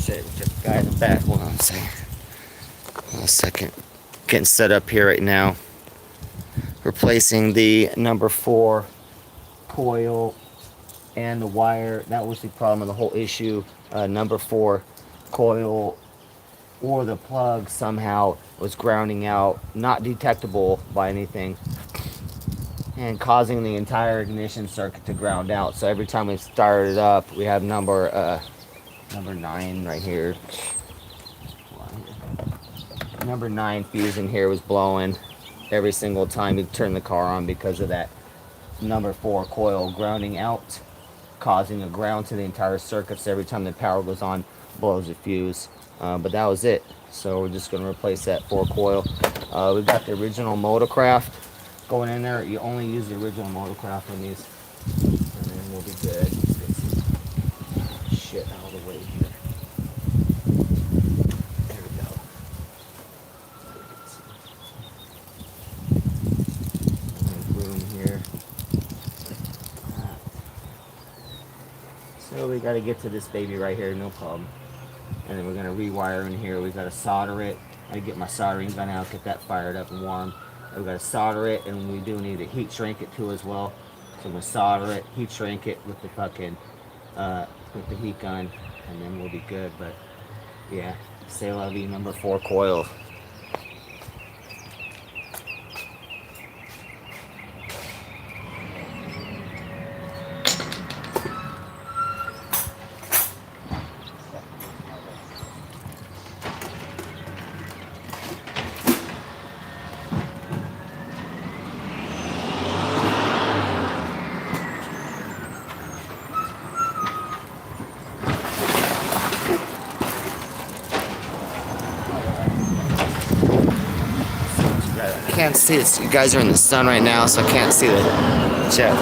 Shit, just guy in the back. Hold on a second. Getting set up here right now. Replacing the number 4 coil and the wire. That was the problem of the whole issue. Number 4 coil or the plug somehow was grounding out, not detectable by anything, and causing the entire ignition circuit to ground out. So every time we start it up, we have number 9 right here. Number 9 fuse in here was blowing every single time you turn the car on because of that number 4 coil grounding out, causing a ground to the entire circuit. So every time the power goes on, blows a fuse. But that was it. So we're just going to replace that 4 coil. We've got the original motorcraft going in there. You only use the original motorcraft on these, and then we'll be good. Let's get some shit out of the way here. There we go. Room here. So we got to get to this baby right here, no problem. And then we're going to rewire in here. We've got to solder it. I get my soldering gun out, get that fired up and warm. We've got to solder it, and we do need to heat shrink it too as well. So I'm going to solder it, heat shrink it with the fucking, with the heat gun, and then we'll be good. But yeah, c'est la vie, number 4 coil. I can't see this. You guys are in the sun right now, so I can't see the jet.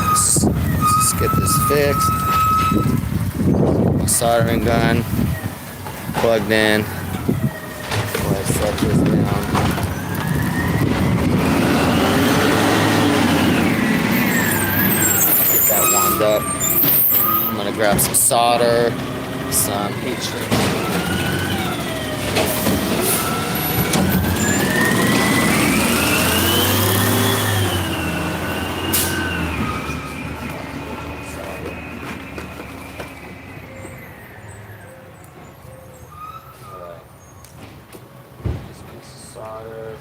Let's get this fixed. My soldering gun plugged in. I'll set this down. Get that warmed up. I'm gonna grab some solder, some heat shrink. Solder.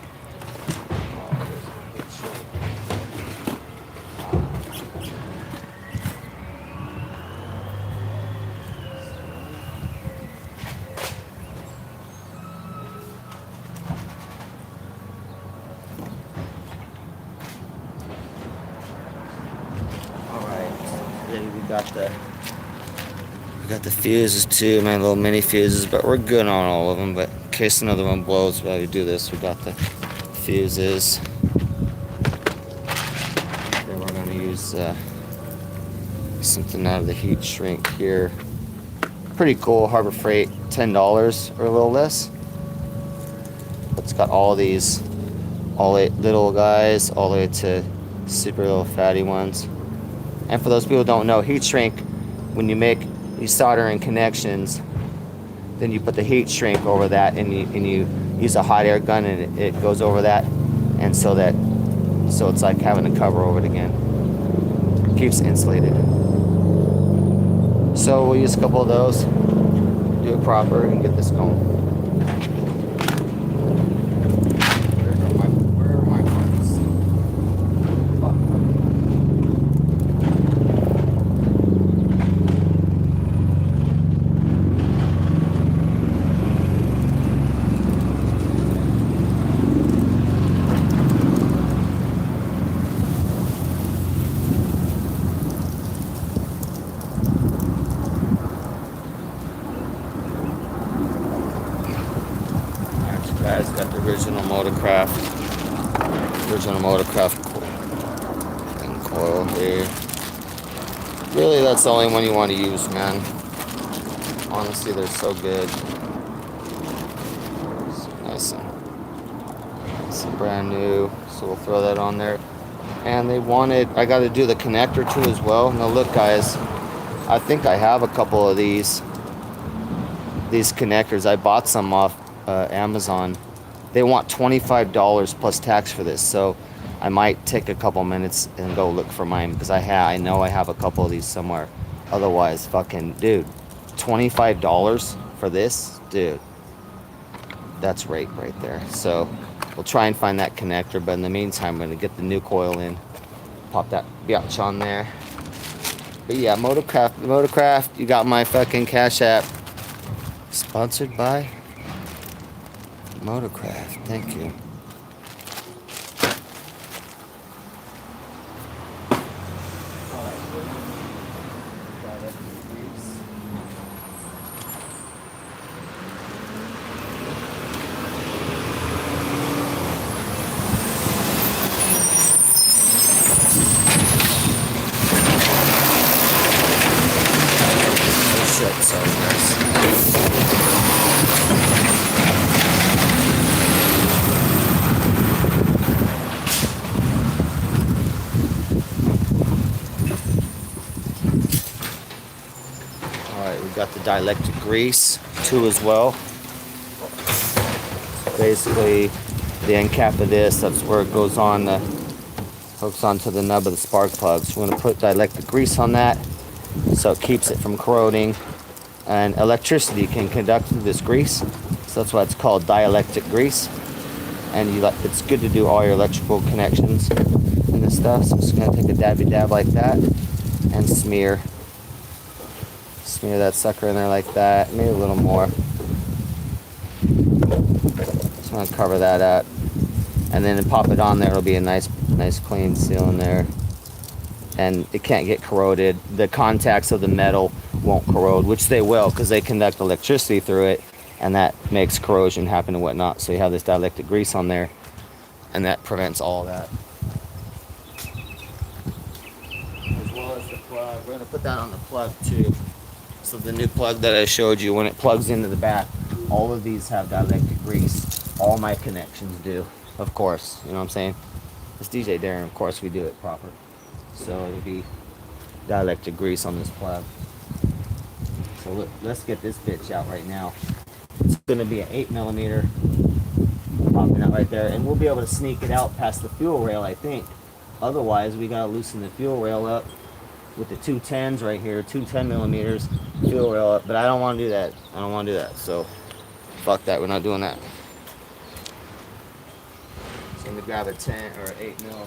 We got the fuses too, my little mini fuses, but we're good on all of them. But in case another one blows while we do this, we got the fuses. Then we're gonna use something out of the heat shrink here. Pretty cool, Harbor Freight, $10 or a little less. It's got all these, all 8 little guys, all the way to super little fatty ones. And for those people who don't know, heat shrink, when you make these soldering connections, then you put the heat shrink over that, and you use a hot air gun, and it goes over that, and so it's like having a cover over it again. Keeps it insulated. So we'll use a couple of those, do it proper, and get this going. Guys, got the original motorcraft coil here. Really, that's the only one you want to use, man. Honestly, they're so good. So nice and brand new. So we'll throw that on there. And they wanted, I got to do the connector too as well. Now look, guys, I think I have a couple of these connectors. I bought some off Amazon. They want $25 plus tax for this, so I might take a couple minutes and go look for mine, because I know I have a couple of these somewhere. Otherwise, fucking dude, $25 for this, dude, that's rape right there. So we'll try and find that connector, but in the meantime, I'm gonna get the new coil in, pop that biatch on there. But yeah, motorcraft, you got my fucking Cash App. Sponsored by Motorcraft. Thank you. Oh shit, sorry guys. Alright, we got the dielectric grease too as well. Basically, the end cap of this, that's where it goes on, hooks onto the nub of the spark plug. So we're going to put dielectric grease on that so it keeps it from corroding. And electricity can conduct through this grease, so that's why it's called dielectric grease. And it's good to do all your electrical connections and this stuff. So I'm just going to take a dabby dab like that and smear that sucker in there like that, maybe a little more. Just want to cover that up, and then pop it on there. It'll be a nice clean seal in there, and it can't get corroded. The contacts of the metal won't corrode, which they will, because they conduct electricity through it, and that makes corrosion happen and whatnot. So you have this dielectric grease on there, and that prevents all that. As well as the plug. We're going to put that on the plug too. So the new plug that I showed you, when it plugs into the back, all of these have dielectric grease. All my connections do, of course. You know what I'm saying? It's DJ Darren, of course we do it proper. So it'll be dielectric grease on this plug. So let's get this bitch out right now. It's going to be an 8mm popping out right there, and we'll be able to sneak it out past the fuel rail, I think. Otherwise, we got to loosen the fuel rail up with the 210s right here, 210mm fuel rail up, but I don't want to do that. I don't want to do that, so fuck that, we're not doing that. So I'm going to grab a 10 or 8mm.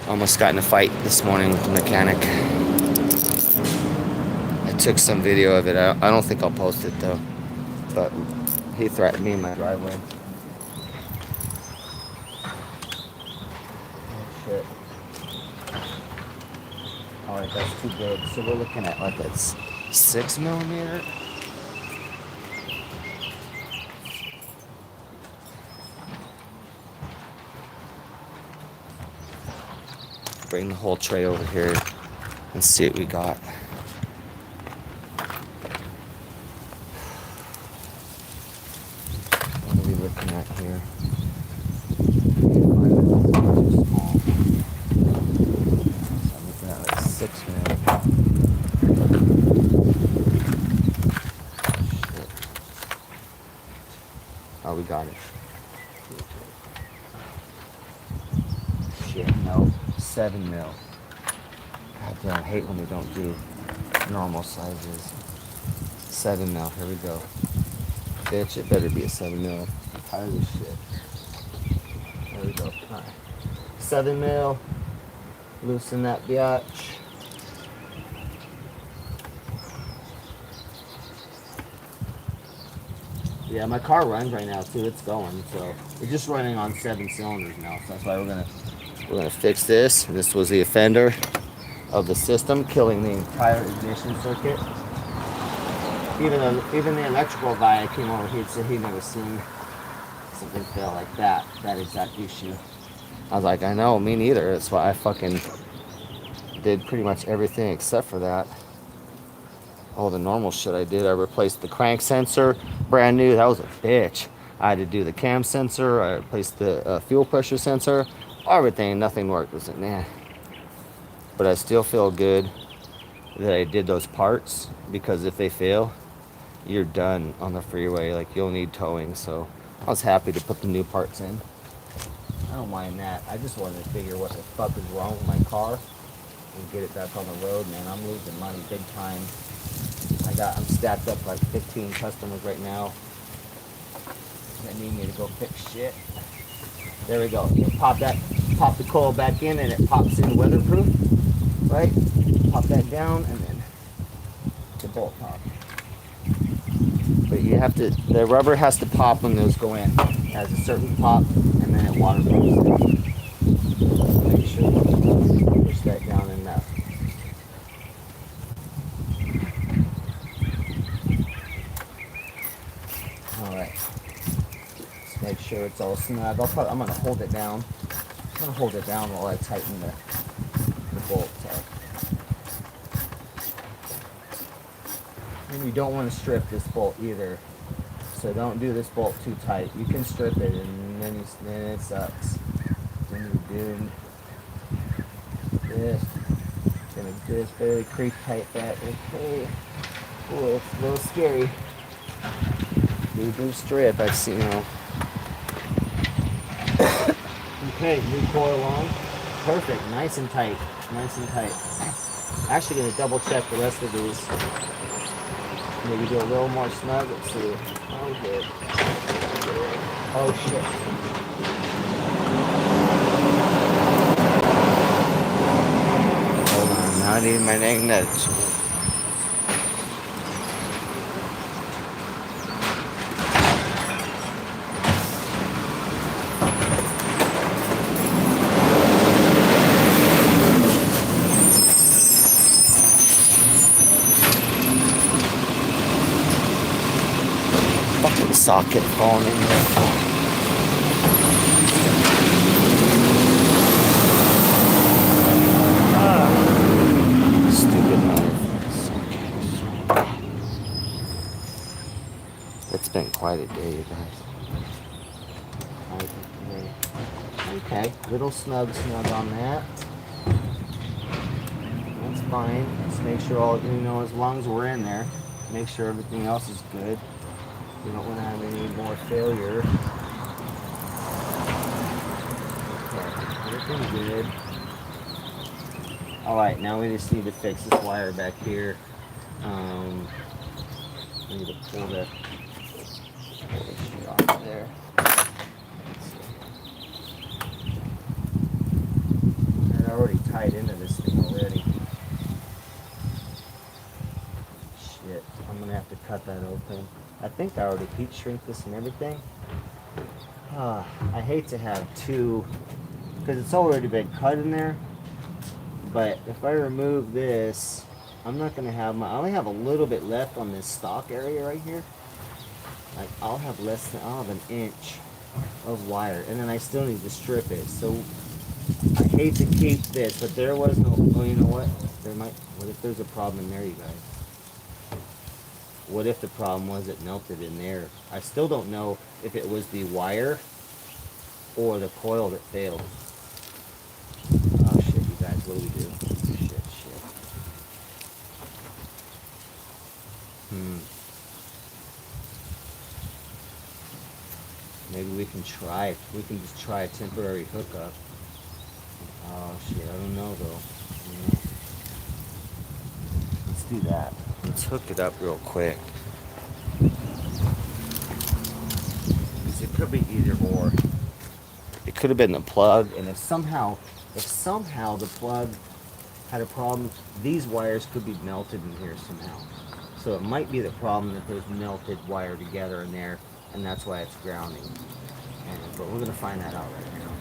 Almost got in a fight this morning with the mechanic. I took some video of it. I don't think I'll post it though, but he threatened me in my driveway. Oh shit. Alright, that's too big. So we're looking at like a 6mm. Bring the whole tray over here and see what we got. What are we looking at here? So I'm looking at like 6mm. Shit. Oh, we got it. Shit, no. 7mm. God damn, I hate when we don't do normal sizes. 7mm, here we go. Bitch, it better be a 7mm. I'm tired of this shit. There we go. Alright. 7mm. Loosen that biatch. Yeah, my car runs right now too. It's going, so we're just running on 7 cylinders now. So that's why we're gonna fix this. This was the offender of the system, killing the entire ignition circuit. Even the electrical guy came over here and said he never seen something fail like that exact issue. I was like, I know, me neither. That's why I fucking did pretty much everything except for that. All the normal shit I did. I replaced the crank sensor, brand new. That was a bitch. I had to do the cam sensor. I replaced the fuel pressure sensor. Everything, nothing worked. I was like, nah. But I still feel good that I did those parts, because if they fail, you're done on the freeway. Like, you'll need towing. So I was happy to put the new parts in. I don't mind that. I just wanted to figure what the fuck is wrong with my car and get it back on the road, man. I'm losing money big time. I'm stacked up like 15 customers right now that need me to go fix shit. There we go. You pop the coil back in, and it pops in weatherproof, right? Pop that down, and then the bolt pop. But you have to, the rubber has to pop when those go in. It has a certain pop, and then it waterproofs it. Make sure you push that down enough. Alright. Just make sure it's all snug. I'm going to hold it down. I'm going to hold it down while I tighten the bolt up. And you don't want to strip this bolt either. So don't do this bolt too tight. You can strip it, and then it sucks. Then you're doomed. This. Gonna just barely creep tight that. Okay. Oh, it's a little scary. Do strip. I've seen, Okay, new coil on. Perfect. Nice and tight. Nice and tight. Actually gonna double check the rest of these. Maybe do a little more snug. Let's see. Oh, good. Oh, shit. Hold on. Now I need my magnets. Socket falling in there. Stupid motherfuckers. It's been quite a day, you guys. Okay, little snug on that. That's fine. Just make sure as long as we're in there, make sure everything else is good. We don't want to have any more failure. Okay, everything's good. Alright, now we just need to fix this wire back here. We need to pull this shit off there. They're already tied into this thing already. Shit, I'm going to have to cut that open. I think I already heat shrink this and everything. I hate to have two, because it's already been cut in there. But if I remove this, I'm not going to have I only have a little bit left on this stock area right here. Like, I'll have an inch of wire, and then I still need to strip it. So I hate to keep this, but there was no, you know what? What if there's a problem in there, you guys? What if the problem was it melted in there? I still don't know if it was the wire or the coil that failed. Oh shit, you guys, what do we do? Shit. Maybe we can just try a temporary hookup. Oh shit, I don't know though. Let's do that. Let's hook it up real quick. It could be either or. It could have been the plug, and if somehow the plug had a problem, these wires could be melted in here somehow. So it might be the problem that there's melted wire together in there, and that's why it's grounding. But we're gonna find that out right now.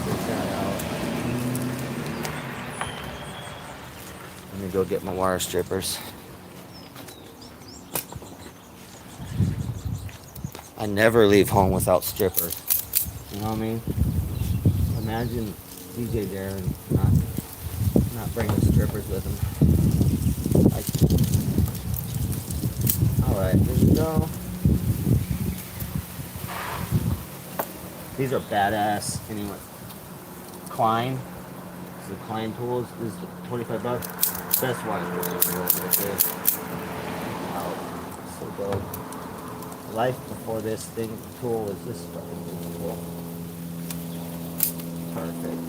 Take that out. Let me go get my wire strippers. I never leave home without strippers. You know what I mean? Imagine DJ there and not bringing strippers with him. Alright, here we go. These are badass. Anyway, Klein. This is the Klein tools. This is $25. Best wire right there. Wow, so dope. Life before this thing tool was this fucking cool. Perfect.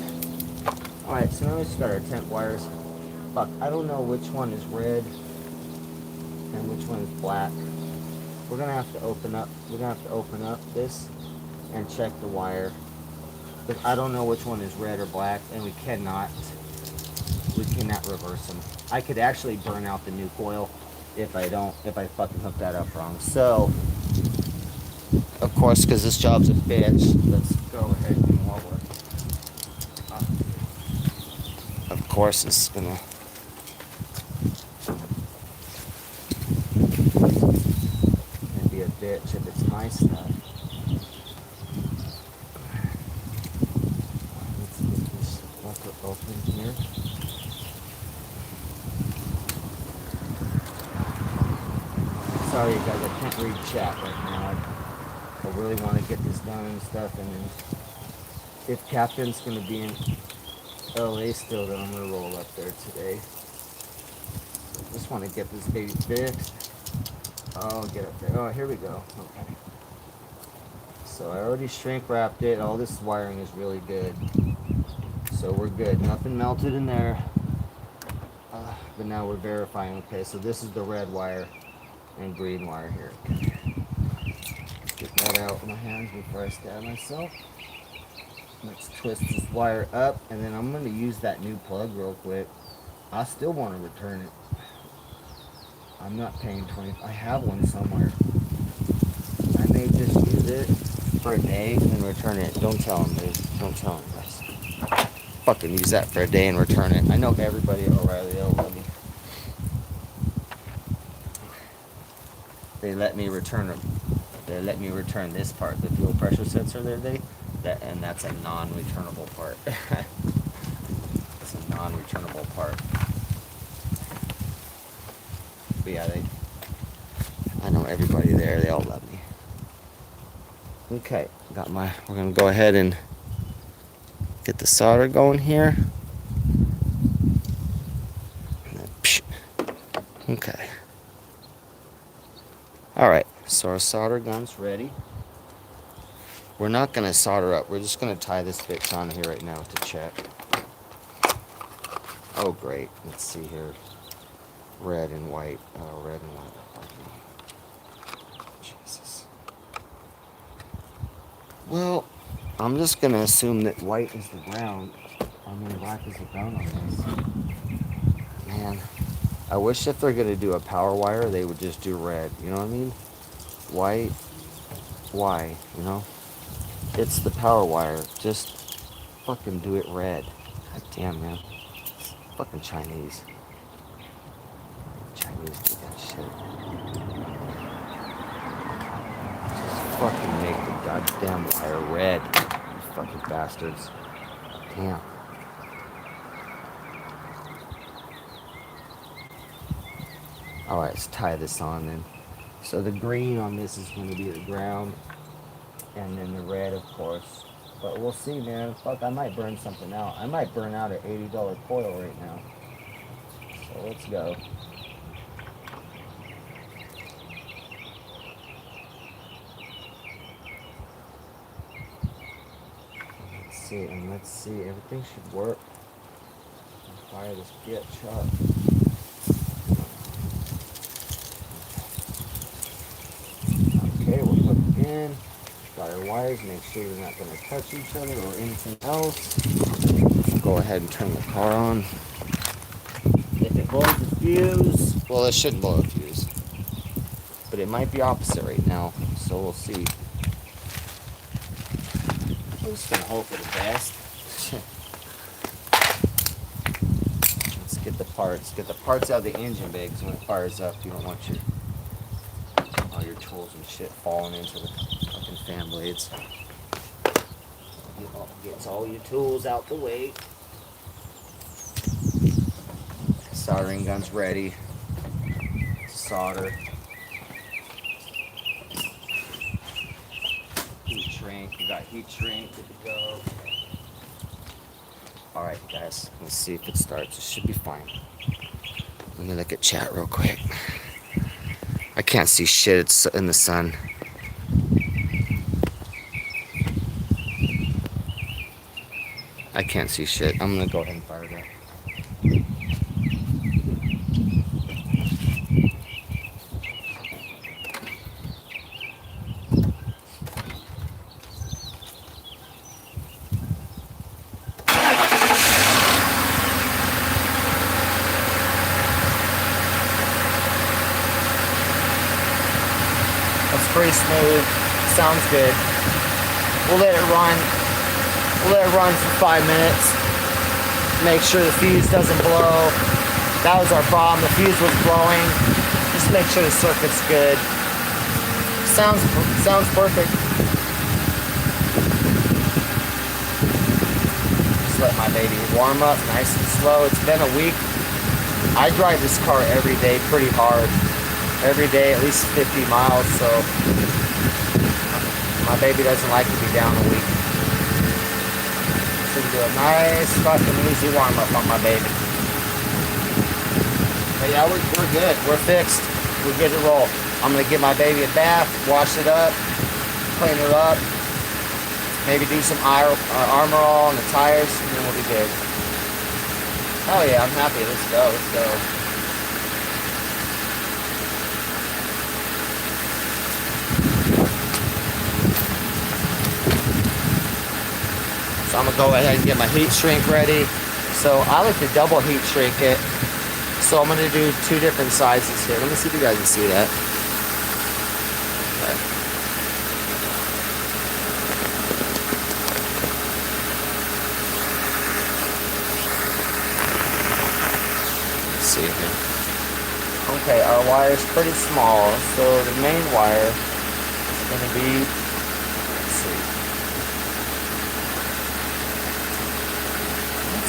Alright, so now we just got our tent wires. Fuck, I don't know which one is red and which one is black. We're gonna have to open up this and check the wire. But I don't know which one is red or black, and we cannot reverse them. I could actually burn out the new coil if I fucking hook that up wrong. So, of course, because this job's a bitch, let's go ahead and while we're, of course, it's gonna. Be a bitch if it's my stuff. Let's get this fucker open here. Sorry guys, I can't read chat right now. I really want to get this done and stuff, and then if Captain's gonna be in LA still, then I'm gonna roll up there today. So I just want to get this baby fixed. Oh, get up there. Oh, here we go. Okay. So I already shrink wrapped it. All this wiring is really good. So we're good. Nothing melted in there. But now we're verifying. Okay, so this is the red wire and green wire here. Get that out of my hands before I stab myself. Let's twist this wire up, and then I'm going to use that new plug real quick. I still want to return it. I'm not paying $20. I have one somewhere. I may just use it for a day and return it. Don't tell them, guys. Don't tell them, guys. Fucking use that for a day and return it. I know everybody at O'Reilly will love me. They let me return it. They let me return this part, the fuel pressure sensor there. And that's a non-returnable part. It's a non-returnable part. But yeah, I know everybody there, they all love me. Okay, we're gonna go ahead and get the solder going here. Okay. Alright, so our solder gun's ready. We're not gonna solder up, we're just gonna tie this bitch on here right now to check. Oh great, let's see here. Red and white. Oh, red and white. Jesus. Well, I'm just gonna assume that white is the ground. I mean, black is the ground on this. Man, I wish if they're gonna do a power wire, they would just do red. You know what I mean? White. Why? You know? It's the power wire. Just fucking do it red. God damn, man. It's fucking Chinese. Chinese do that shit. Just fucking make the goddamn wire red. You fucking bastards. Damn. Alright, let's tie this on then. So the green on this is going to be the ground. And then the red, of course. But we'll see, man. Fuck, I might burn something out. I might burn out an $80 coil right now. So let's go. Let's see, everything should work. I'll fire this bitch up. Okay, we're hooked in. Got our wires, make sure they're not going to touch each other or anything else. Go ahead and turn the car on. If it blows a fuse, well, it should blow a fuse. But it might be opposite right now, so we'll see. I'm just gonna hope for the best. Let's get the parts. Get the parts out of the engine bay, because when it fires up, you don't want all your tools and shit falling into the fucking fan blades. Gets all your tools out the way. Soldering gun's ready. Solder. We got heat shrink, good to go. Alright guys, let's see if it starts. It should be fine. Let me look at chat real quick. I can't see shit, it's in the sun. I can't see shit. I'm gonna go ahead and fire it up. That's pretty smooth. Sounds good. We'll let it run. We'll let it run for 5 minutes. Make sure the fuse doesn't blow. That was our problem. The fuse was blowing. Just make sure the circuit's good. Sounds perfect. Just let my baby warm up nice and slow. It's been a week. I drive this car every day pretty hard. Every day, at least 50 miles, so my baby doesn't like to be down a week. So do a nice fucking easy warm up on my baby. But yeah, we're good. We're fixed. We're good to roll. I'm gonna give my baby a bath, wash it up, clean her up, maybe do some armor all on the tires, and then we'll be good. Oh yeah, I'm happy. Let's go. Let's go. So I'm gonna go ahead and get my heat shrink ready. So I like to double heat shrink it. So I'm gonna do 2 different sizes here. Let me see if you guys can see that. Okay. Let's see here. Okay, our wire is pretty small. So the main wire is gonna be, let's see.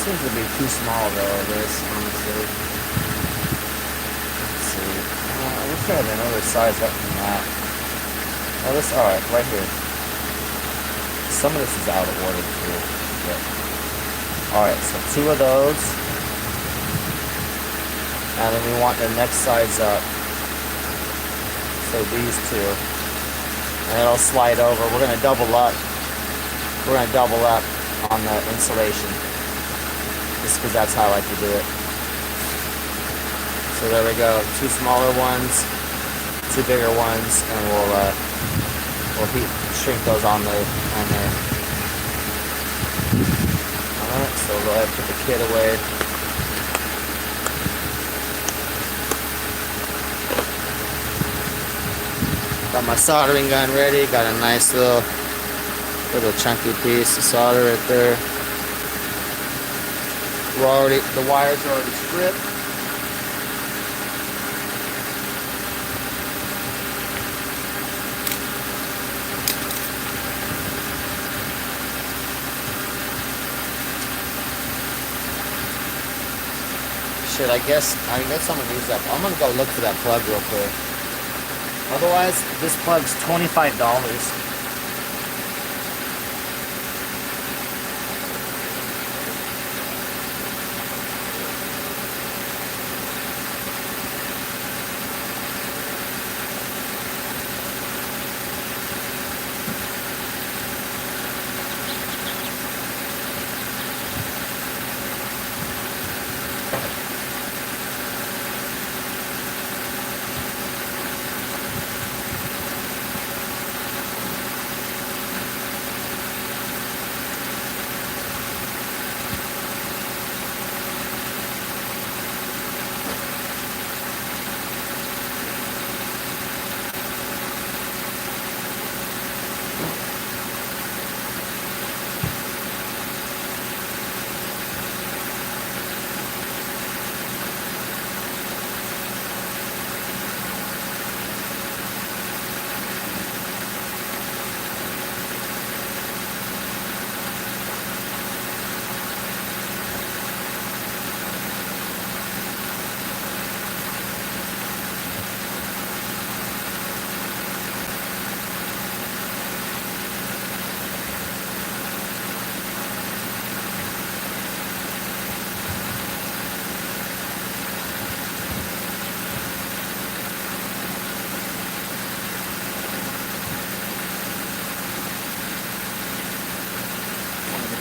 Seems to be too small though, this, honestly. Let's see. I wish I had another size up from that. Oh, this, alright, right here. Some of this is out of order too. Alright, so 2 of those. And then we want the next size up. So these 2. And it'll slide over. We're gonna double up. We're gonna double up on the insulation. Just because that's how I like to do it. So there we go. 2 smaller ones, 2 bigger ones, and we'll heat shrink those on there. Alright, so go ahead and put the kit away. Got my soldering gun ready. Got a nice little chunky piece of solder right there. The wires are already stripped. Shit, I guess I'm gonna use that. I'm gonna go look for that plug real quick. Otherwise, this plug's $25.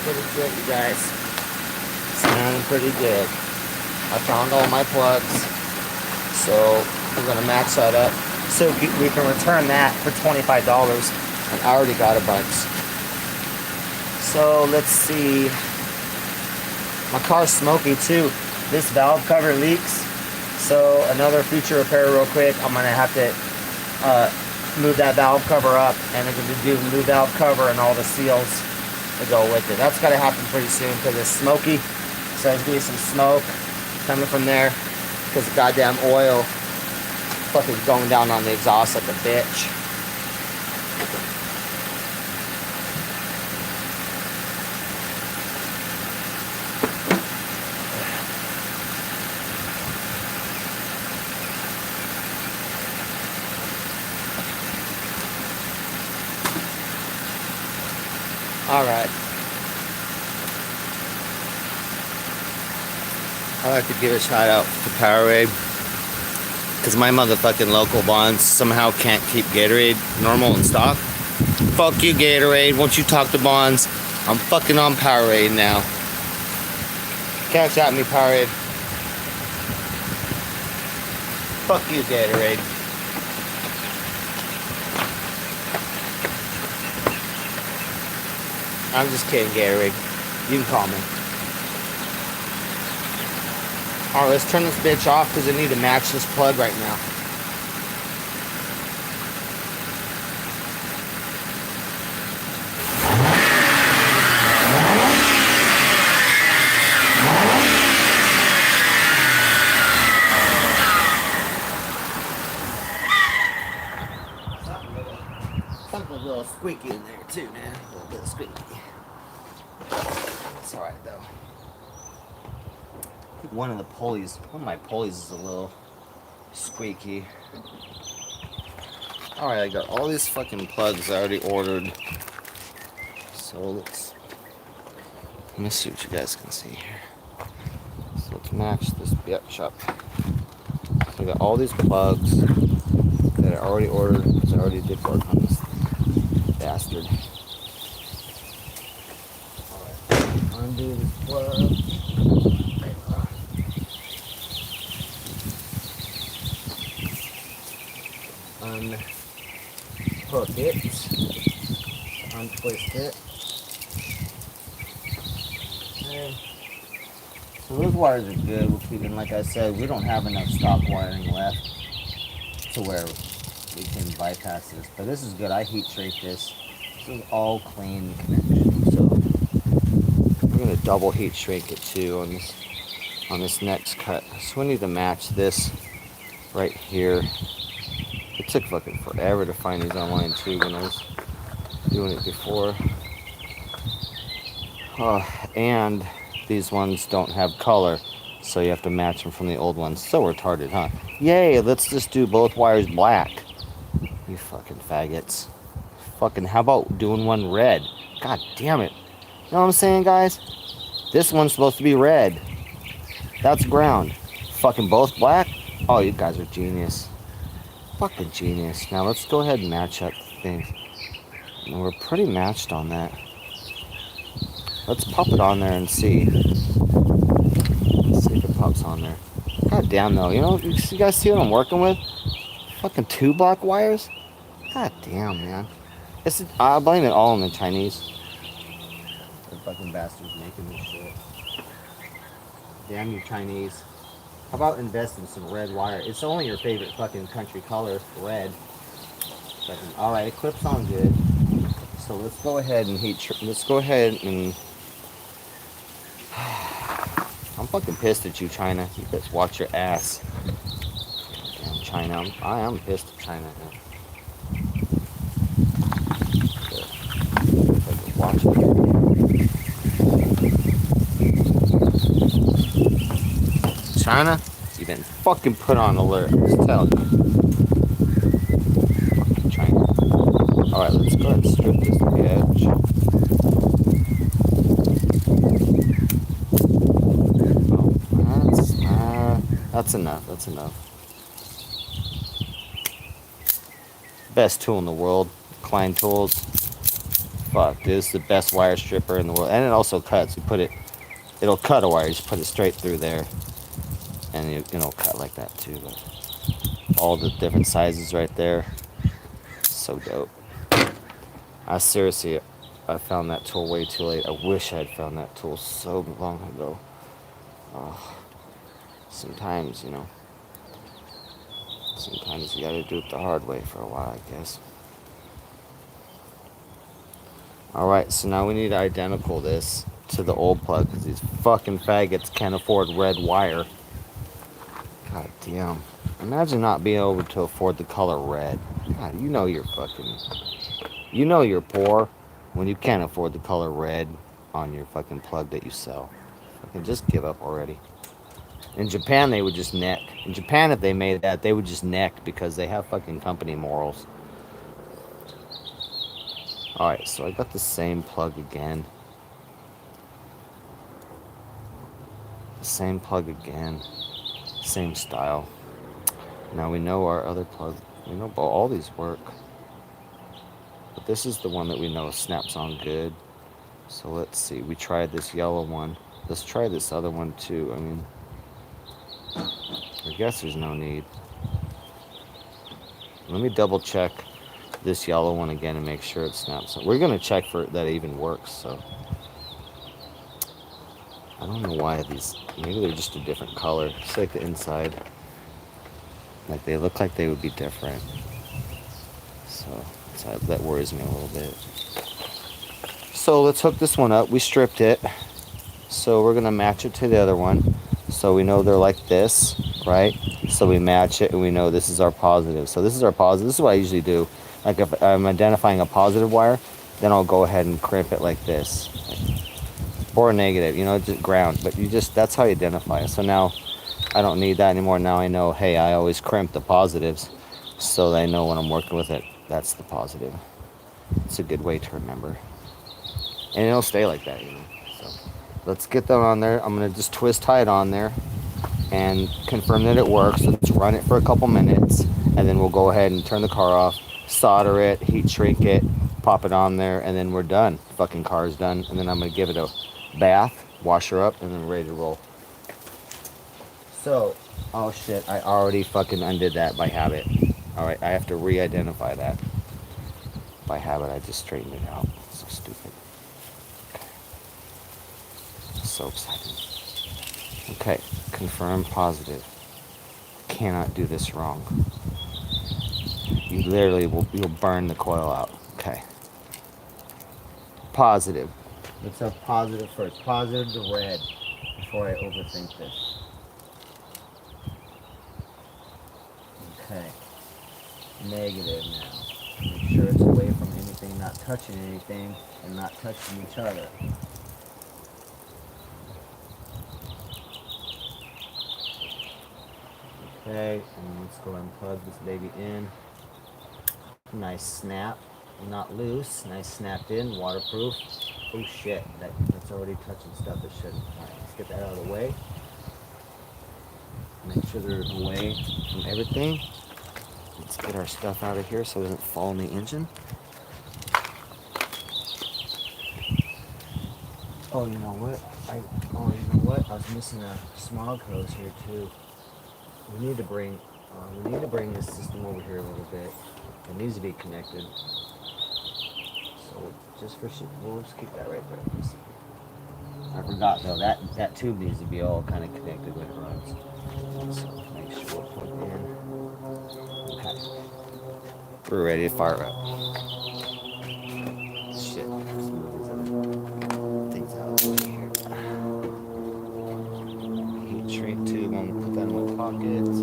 pretty good, you guys. Sounding pretty good. I found all my plugs, so we're gonna match that up so we can return that for $25. And I already got a bunch. So let's see. My car's smoky too. This valve cover leaks. So another future repair real quick. I'm gonna have to move that valve cover up, and I'm gonna do new valve cover and all the seals to go with it. That's gotta happen pretty soon because it's smoky. So there's gonna be some smoke coming from there because the goddamn oil fucking going down on the exhaust like a bitch. Alright. I like to give a shout out to Powerade, because my motherfucking local bonds somehow can't keep Gatorade normal in stock. Fuck you, Gatorade. Won't you talk to bonds? I'm fucking on Powerade now. Cash out me, Powerade. Fuck you, Gatorade. I'm just kidding, Gatorade. You can call me. Alright, let's turn this bitch off because I need to match this plug right now. Something a little squeaky in there too, man. A little bit of squeaky. It's alright though. I think one of my pulleys is a little squeaky. Alright, I got all these fucking plugs I already ordered. So let me see what you guys can see here. So let's match this bitch up. So I got all these plugs that I already ordered because I already did work on this bastard. Alright, undo this plug. Unhook it, untwist it. Okay. So those wires are good. We're keeping, like I said, we don't have enough stock wiring left to where we can bypass this. But this is good. I heat shrink this. This is all clean connection. So we're gonna double heat shrink it too on this next cut. So we need to match this right here. It took fucking forever to find these online too when I was doing it before. And these ones don't have color, so you have to match them from the old ones. So retarded, huh? Yay, let's just do both wires black. You fucking faggots. Fucking, how about doing one red? God damn it. You know what I'm saying, guys? This one's supposed to be red. That's ground. Fucking both black? Oh, you guys are genius. Fucking genius. Now let's go ahead and match up things. And we're pretty matched on that. Let's pop it on there and see. Let's see if it pops on there. God damn though, you guys see what I'm working with? Fucking 2 black wires? God damn, man. I blame it all on the Chinese. The fucking bastards making this shit. Damn you Chinese. How about invest in some red wire? It's only your favorite fucking country color, red. Alright, it clips on good. So let's go ahead and I'm fucking pissed at you, China. You guys watch your ass. Damn China. I am pissed at China now. Watch it. China, you've been fucking put on alert. Just tell you. Fucking China. Alright, let's go ahead and strip this edge. That's enough. That's enough. Best tool in the world. Klein Tools. fuck. This is the best wire stripper in the world. And it also cuts. You put it, it'll cut a wire. You just put it straight through there. And it'll cut like that too. But all the different sizes right there. So dope. I seriously, I found that tool way too late. I wish I had found that tool so long ago. Sometimes, sometimes you gotta do it the hard way for a while, I guess. Alright, so now we need to identical this to the old plug, because these fucking faggots can't afford red wire. God damn. Imagine not being able to afford the color red. God, you're poor when you can't afford the color red on your fucking plug that you sell. Fucking just give up already. In Japan, they would just neck. In Japan, if they made that, they would just neck because they have fucking company morals. Alright, so I got the same plug again. Same plug again. Same style. Now we know our other plug. We know all these work. But this is the one that we know snaps on good. So let's see. We tried this yellow one. Let's try this other one too. I mean, I guess there's no need. Let me double check this yellow one again and make sure it snaps. We're gonna check for that it even works. So I don't know why these. Maybe they're just a different color. It's like the inside. Like they look like they would be different. So that worries me a little bit. So let's hook this one up. We stripped it. So we're gonna match it to the other one. So we know they're like this, right? So we match it and we know this is our positive. So this is our positive. This is what I usually do. Like if I'm identifying a positive wire, then I'll go ahead and crimp it like this. Or a negative, just ground. But that's how you identify it. So now I don't need that anymore. Now I know, hey, I always crimp the positives so that I know when I'm working with it, that's the positive. It's a good way to remember. And it'll stay like that, So let's get that on there. I'm going to just twist tie it on there and confirm that it works. Let's run it for a couple minutes and then we'll go ahead and turn the car off, solder it, heat shrink it, pop it on there, and then we're done. Fucking car's done. And then I'm going to give it a bath, wash her up, and then we're ready to roll. So, oh shit, I already fucking undid that by habit. Alright, I have to re-identify that. By habit, I just straightened it out. So stupid. Okay. So excited. Okay, confirm positive. Cannot do this wrong. You literally you'll burn the coil out. Okay. Positive. Let's have positive first. Positive to red before I overthink this. Okay. Negative now. Make sure it's away from anything, not touching anything, and not touching each other. Okay, and let's go and plug this baby in. Nice snap, not loose. Nice snapped in, waterproof. Oh shit, that's already touching stuff that shouldn't. Alright, let's get that out of the way. Make sure they're away from everything. Let's get our stuff out of here so it doesn't fall in the engine. Oh, you know what? I was missing a smog hose here too. We need to bring this system over here a little bit. It needs to be connected. So we'll just keep that right there. I forgot though, that tube needs to be all kind of connected when it runs. So make sure we're plugged in. Okay. We're ready to fire up. Shit. Let's move these other things out of the way here. Heat shrink tube, I'm gonna put that in my pockets.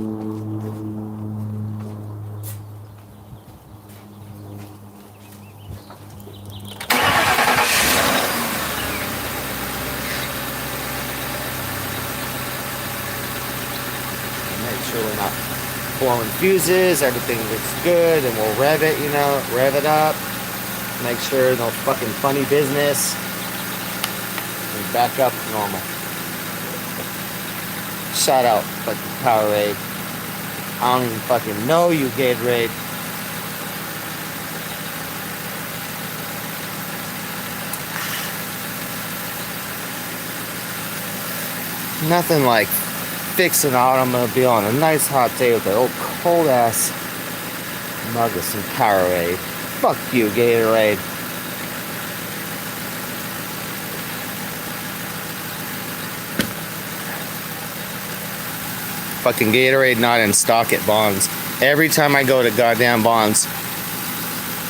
Sure we're not blowing fuses, everything looks good, and we'll rev it up, make sure no fucking funny business, and back up to normal. Shout out fucking Powerade. I don't even fucking know you, Gatorade. Nothing like fixing an automobile on a nice hot day with an old cold ass mug of some Powerade. Fuck you, Gatorade. Fucking Gatorade not in stock at Bonds. Every time I go to goddamn Bonds,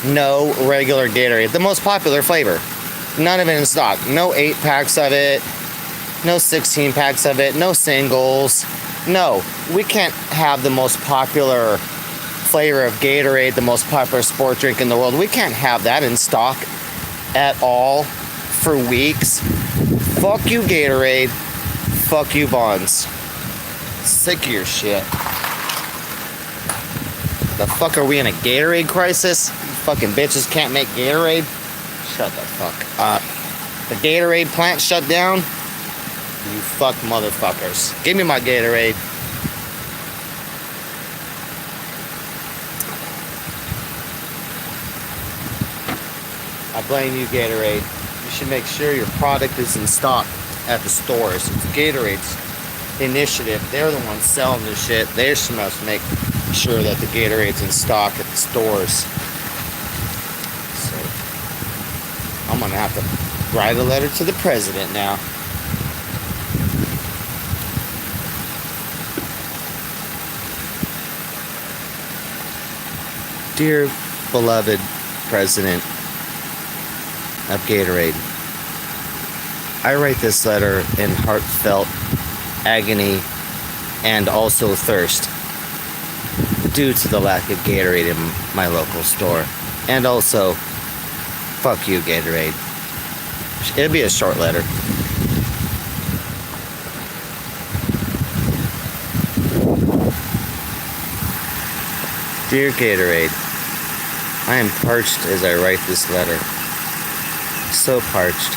no regular Gatorade. The most popular flavor. None of it in stock. No 8 packs of it. No 16 packs of it. No singles. No. We can't have the most popular flavor of Gatorade, the most popular sport drink in the world. We can't have that in stock at all for weeks. Fuck you, Gatorade. Fuck you, Bonds. Sick of your shit. The fuck are we in a Gatorade crisis? You fucking bitches can't make Gatorade? Shut the fuck up. The Gatorade plant shut down? You fuck motherfuckers. Give me my Gatorade. I blame you, Gatorade. You should make sure your product is in stock at the stores. It's Gatorade's initiative. They're the ones selling this shit. They're supposed to make sure that the Gatorade's in stock at the stores. So I'm gonna have to write a letter to the president now. Dear beloved president of Gatorade, I write this letter in heartfelt agony and also thirst due to the lack of Gatorade in my local store. And also, fuck you, Gatorade. It'll be a short letter. Dear Gatorade, I am parched as I write this letter. So parched.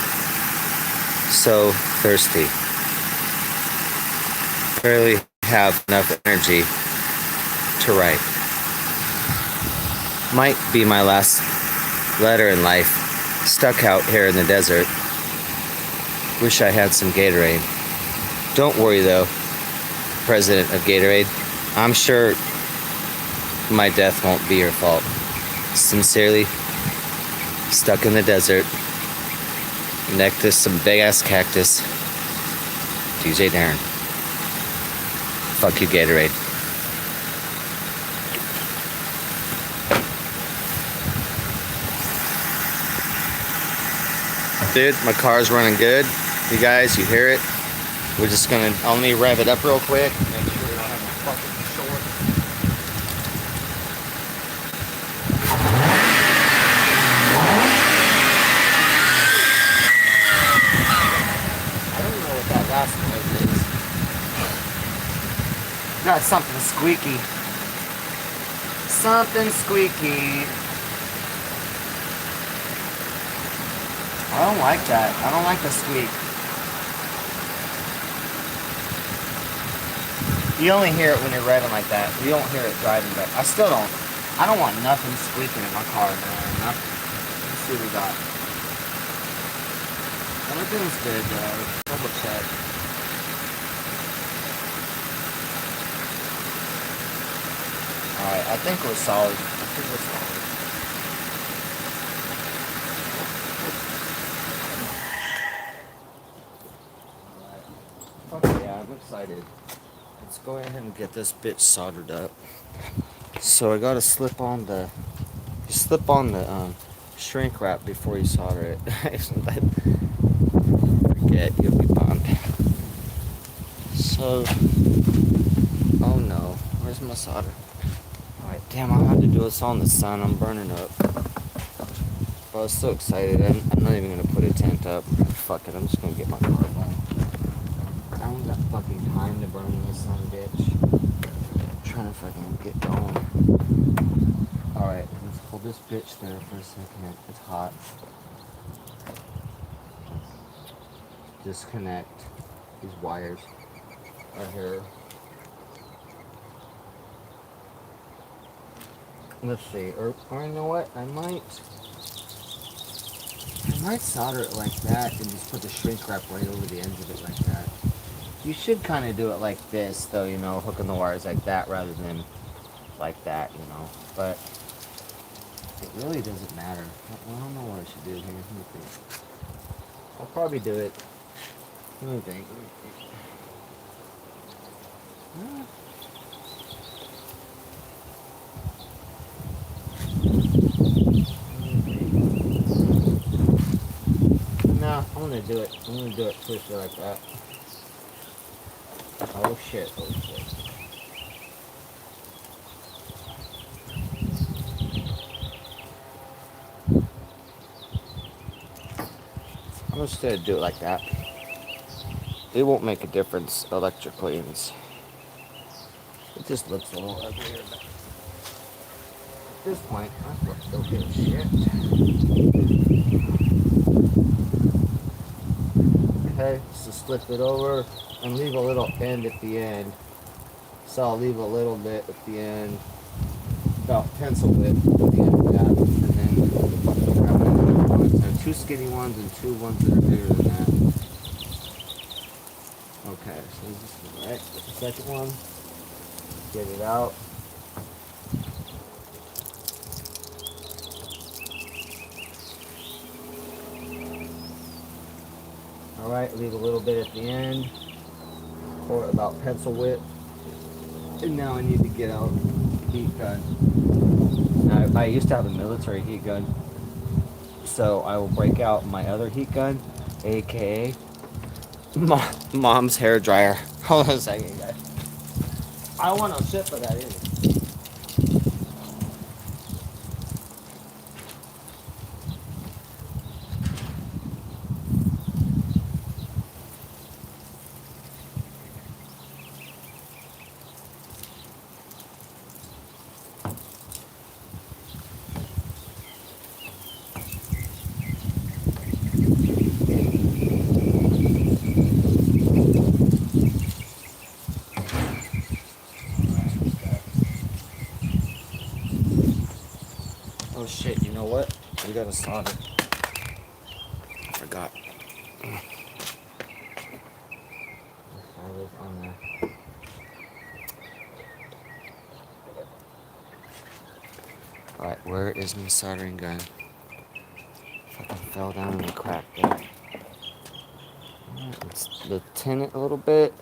So thirsty. Barely have enough energy to write. Might be my last letter in life, stuck out here in the desert. Wish I had some Gatorade. Don't worry though, President of Gatorade. I'm sure my death won't be your fault. Sincerely, stuck in the desert, next to some big ass cactus, DJ Darren. Fuck you, Gatorade. Dude, my car's running good. You guys, you hear it? We're just gonna only rev it up real quick. Make sure we don't have a fucking short. I don't know what that last noise is. Got something squeaky. Something squeaky. I don't like that. I don't like the squeak. You only hear it when you're revving like that. You don't hear it driving, but I still don't. I don't want nothing squeaking in my car, man. Nothing. Let's see what we got. Everything's good, double check. Alright, I think we're solid. I think we're solid. Yeah, I'm excited. Let's go ahead and get this bitch soldered up. So I gotta slip on the shrink wrap before you solder it. Forget, you'll be bummed. So, oh no, where's my solder? Alright, damn, I'll have to do this all in the sun. I'm burning up. But I was so excited. I'm not even gonna put a tent up. Fuck it, I'm just gonna get my car going. I don't got fucking time to burn in this son of a bitch. I'm trying to fucking get going. Alright, let's hold this bitch there for a second. It's hot. Disconnect these wires right here. Let's see, or you know what? I might solder it like that and just put the shrink wrap right over the ends of it like that. You should kind of do it like this, though, you know, hooking the wires like that rather than like that, you know. But it really doesn't matter. I don't know what I should do here. Let me think. I'll probably do it. Let me think. No, I'm gonna do it. I'm gonna do it twist it like that. Oh shit, oh shit. I'm just gonna do it like that. It won't make a difference electrically. It just looks a little uglier. But at this point, I don't give a shit. Okay, so slip it over and leave a little end at the end. So I'll leave a little bit at the end, about pencil width at the end of that, and then grab another one. And 2 skinny ones and 2 ones that are bigger than that. Okay, so this is right. The second one, get it out. Alright, leave a little bit at the end, or about pencil width. And now I need to get out the heat gun. Now, I used to have a military heat gun, so I will break out my other heat gun, aka Mom's hair dryer. Hold on a second, guys. I don't want no shit for that either. Oh shit, you know what? We gotta solder. I forgot. Solder's on there. Alright, where is my soldering gun? Fucking fell down in the crack there. Alright, let's tin it a little bit.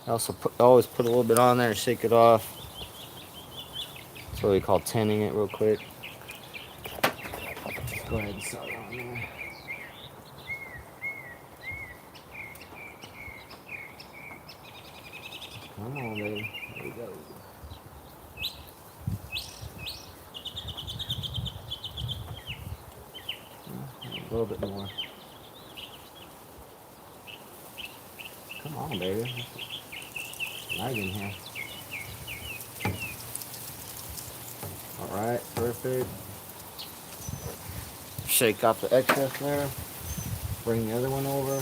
I also always put a little bit on there and shake it off. That's what we call tinning it real quick. Let's go ahead and solder on there. Come on, baby. There we go. A little bit more. Come on, baby. Lagging here. Alright, perfect. Shake off the excess there. Bring the other one over.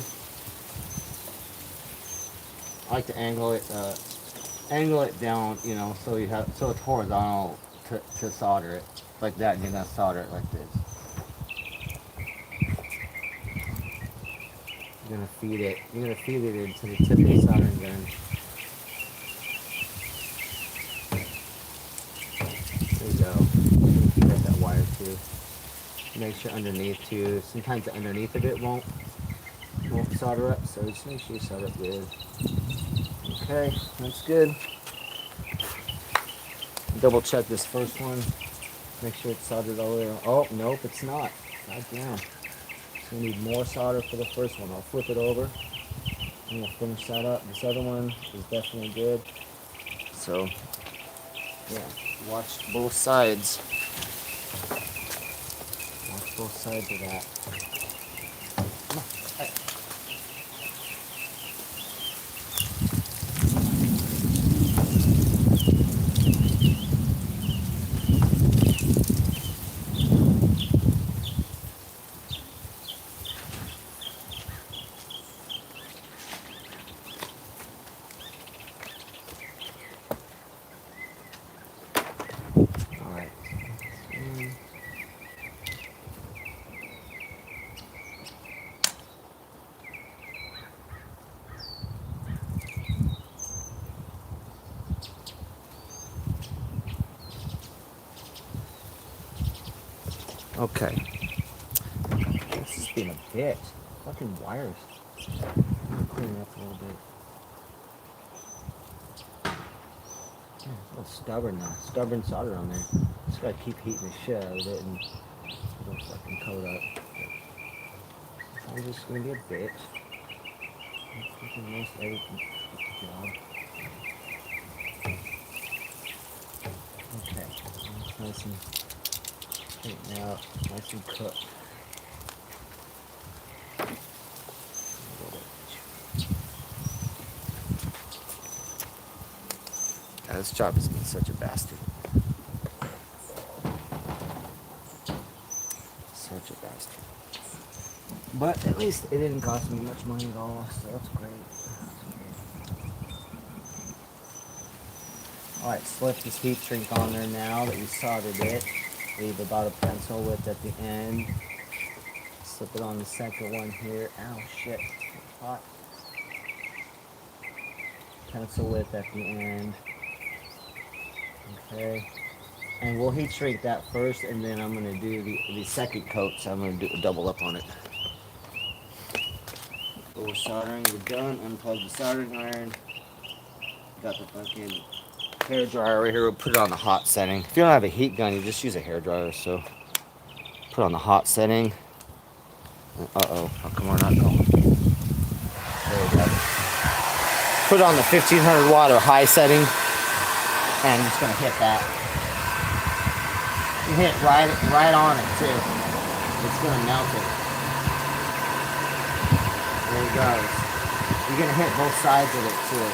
I like to angle it down, you know, so it's horizontal to solder it like that, and you're gonna solder it like this. You're gonna feed it into the tip of the soldering gun. There you go. Get that wire too. Make sure underneath too. Sometimes the underneath of it won't solder up, so just make sure you solder it good. Okay, that's good. Double check this first one. Make sure it's soldered all the way around. Oh, nope, it's not. God damn. So we need more solder for the first one. I'll flip it over. I'm gonna finish that up. This other one is definitely good. So, yeah, watch both sides. Watch both sides of that. Come on. Hey. Okay. This is being a bitch. Fucking wires. I'm gonna clean it up a little bit. Yeah, it's a little stubborn now. Stubborn solder on there. Just gotta keep heating the shit out of it and it'll fucking coat up. I'm just gonna be a bitch. Fucking most everything. Job. Okay. Nice and straighten out. Nice and cooked. This job has been such a bastard. Such a bastard. But at least it didn't cost me much money at all, so that's great. Alright, slip this heat shrink on there now that we soldered it. Leave about a pencil width at the end. Slip it on the second one here. Ow, shit. It's hot. Pencil width at the end. Okay. And we'll heat shrink that first, and then I'm going to do the second coat, so I'm going to do a double up on it. So we're soldering, we're done. Unplug the soldering iron. Got the fucking hair dryer right here. We'll put it on the hot setting. If you don't have a heat gun, you just use a hair dryer. So put it on the hot setting. Uh-oh, how come we're not going? There we go. Put it on the 1500 watt or high setting. And I'm just gonna hit that. You hit right on it too. It's gonna melt it. There it goes. You're gonna hit both sides of it too.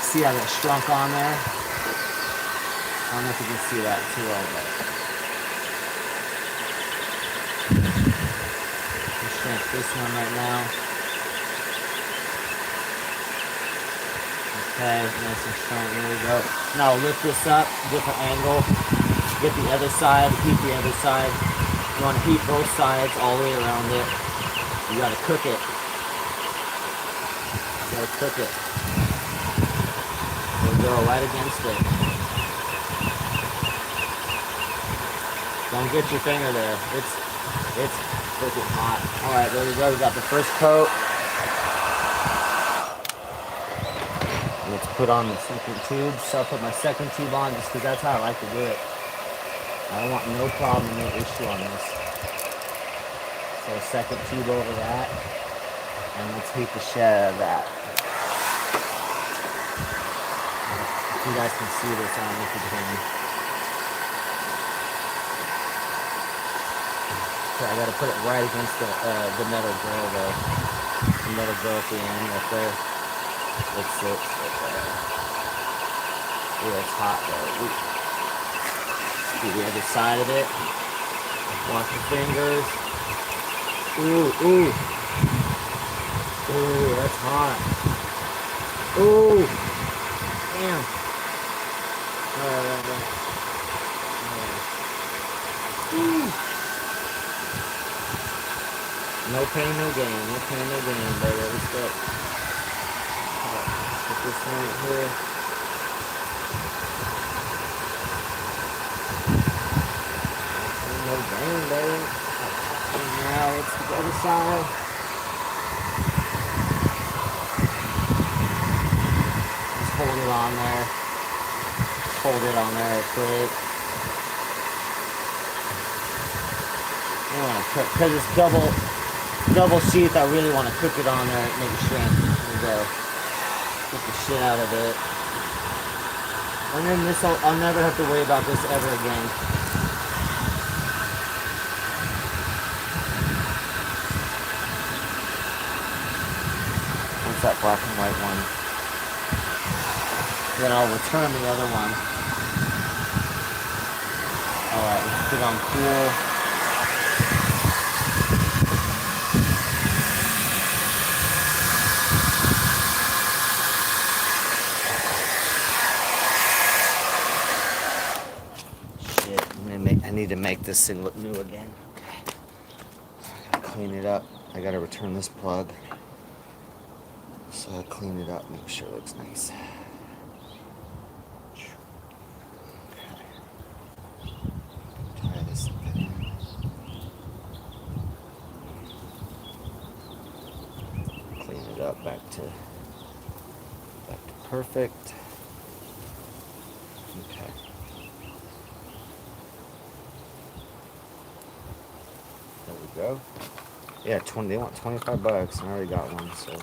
See how that shrunk on there? I don't know if you can see that too well, but I'll shrink this one right now. Okay, nice and strong. There we go. Now lift this up, different angle. Get the other side, heat the other side. You want to heat both sides all the way around it. You gotta cook it. You gotta cook it. There we go, right against it. Don't get your finger there. It's freaking hot. Alright, there we go. We got the first coat. Let's put on the second tube. So I'll put my second tube on just because that's how I like to do it. I don't want no problem, no issue on this. So second tube over that. And let's heat the shit out of that. If you guys can see this, I don't know if you can. So I gotta put it right against the metal grill though. The metal grill at the end right there. It's right there. Ooh, it's hot though. Ooh. Do the other side of it. Watch the fingers. Ooh, ooh. Ooh, that's hot. Ooh. Damn. Alright. Ooh. No pain, no gain. No pain, no gain, baby. Let's go. Let's put this one right here. No gain, baby. And now let's the other side. Just hold it on there. Hold it on there quick. You want to cook, because it's double sheath. I really want to cook it on there and make it shrink. There we go. Get the shit out of it. And then this, I'll never have to worry about this ever again. What's that black and white one? Then I'll return the other one. Alright, let's put it on cool. I need to make this thing look new again. Okay. I gotta clean it up. I gotta return this plug. So I clean it up, make sure it looks nice. Okay. Try back to perfect. Okay. There we go. Yeah, they want $25. I already got one, so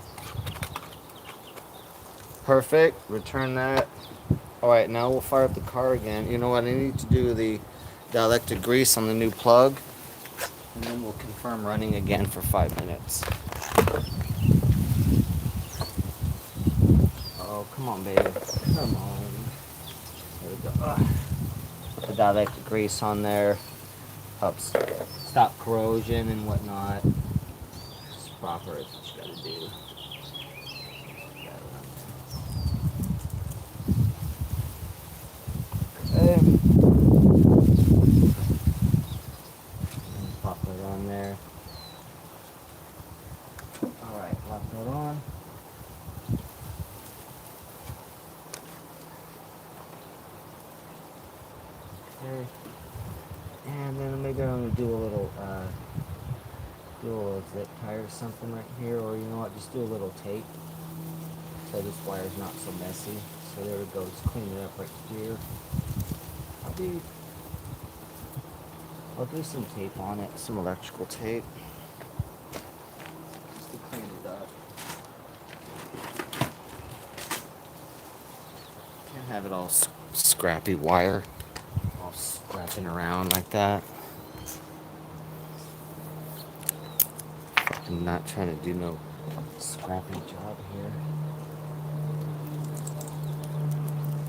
perfect. Return that. All right, now we'll fire up the car again. You know what? I need to do the dielectric grease on the new plug, and then we'll confirm running again for 5 minutes. Oh, come on, baby. Come on. There we go. Put the dielectric grease on there. Helps stop corrosion and whatnot. It's proper. It's what you gotta do. Okay. Pop it on there. Alright, lock that on. Okay. And then maybe I'm gonna do a little zip tie or something right here, or you know what, just do a little tape so this wire's not so messy. So there we go, just clean it up right here. I'll do some tape on it, some electrical tape, just to clean it up. Can't have it all scrappy wire, all scrapping around like that. I'm not trying to do no scrappy job here.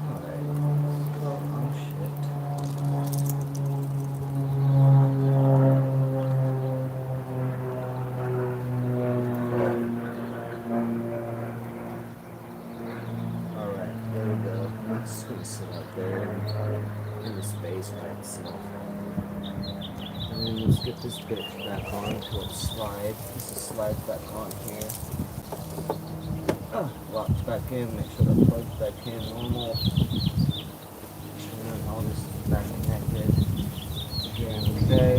Alright. Oh shit. Alright, there we go. I'm just gonna sit out there in the space by itself. And then let's get this bit back on to its slide. This slides back on here. Locks back in, make sure that plug's back in normal. Make sure all this is back connected. Again, okay.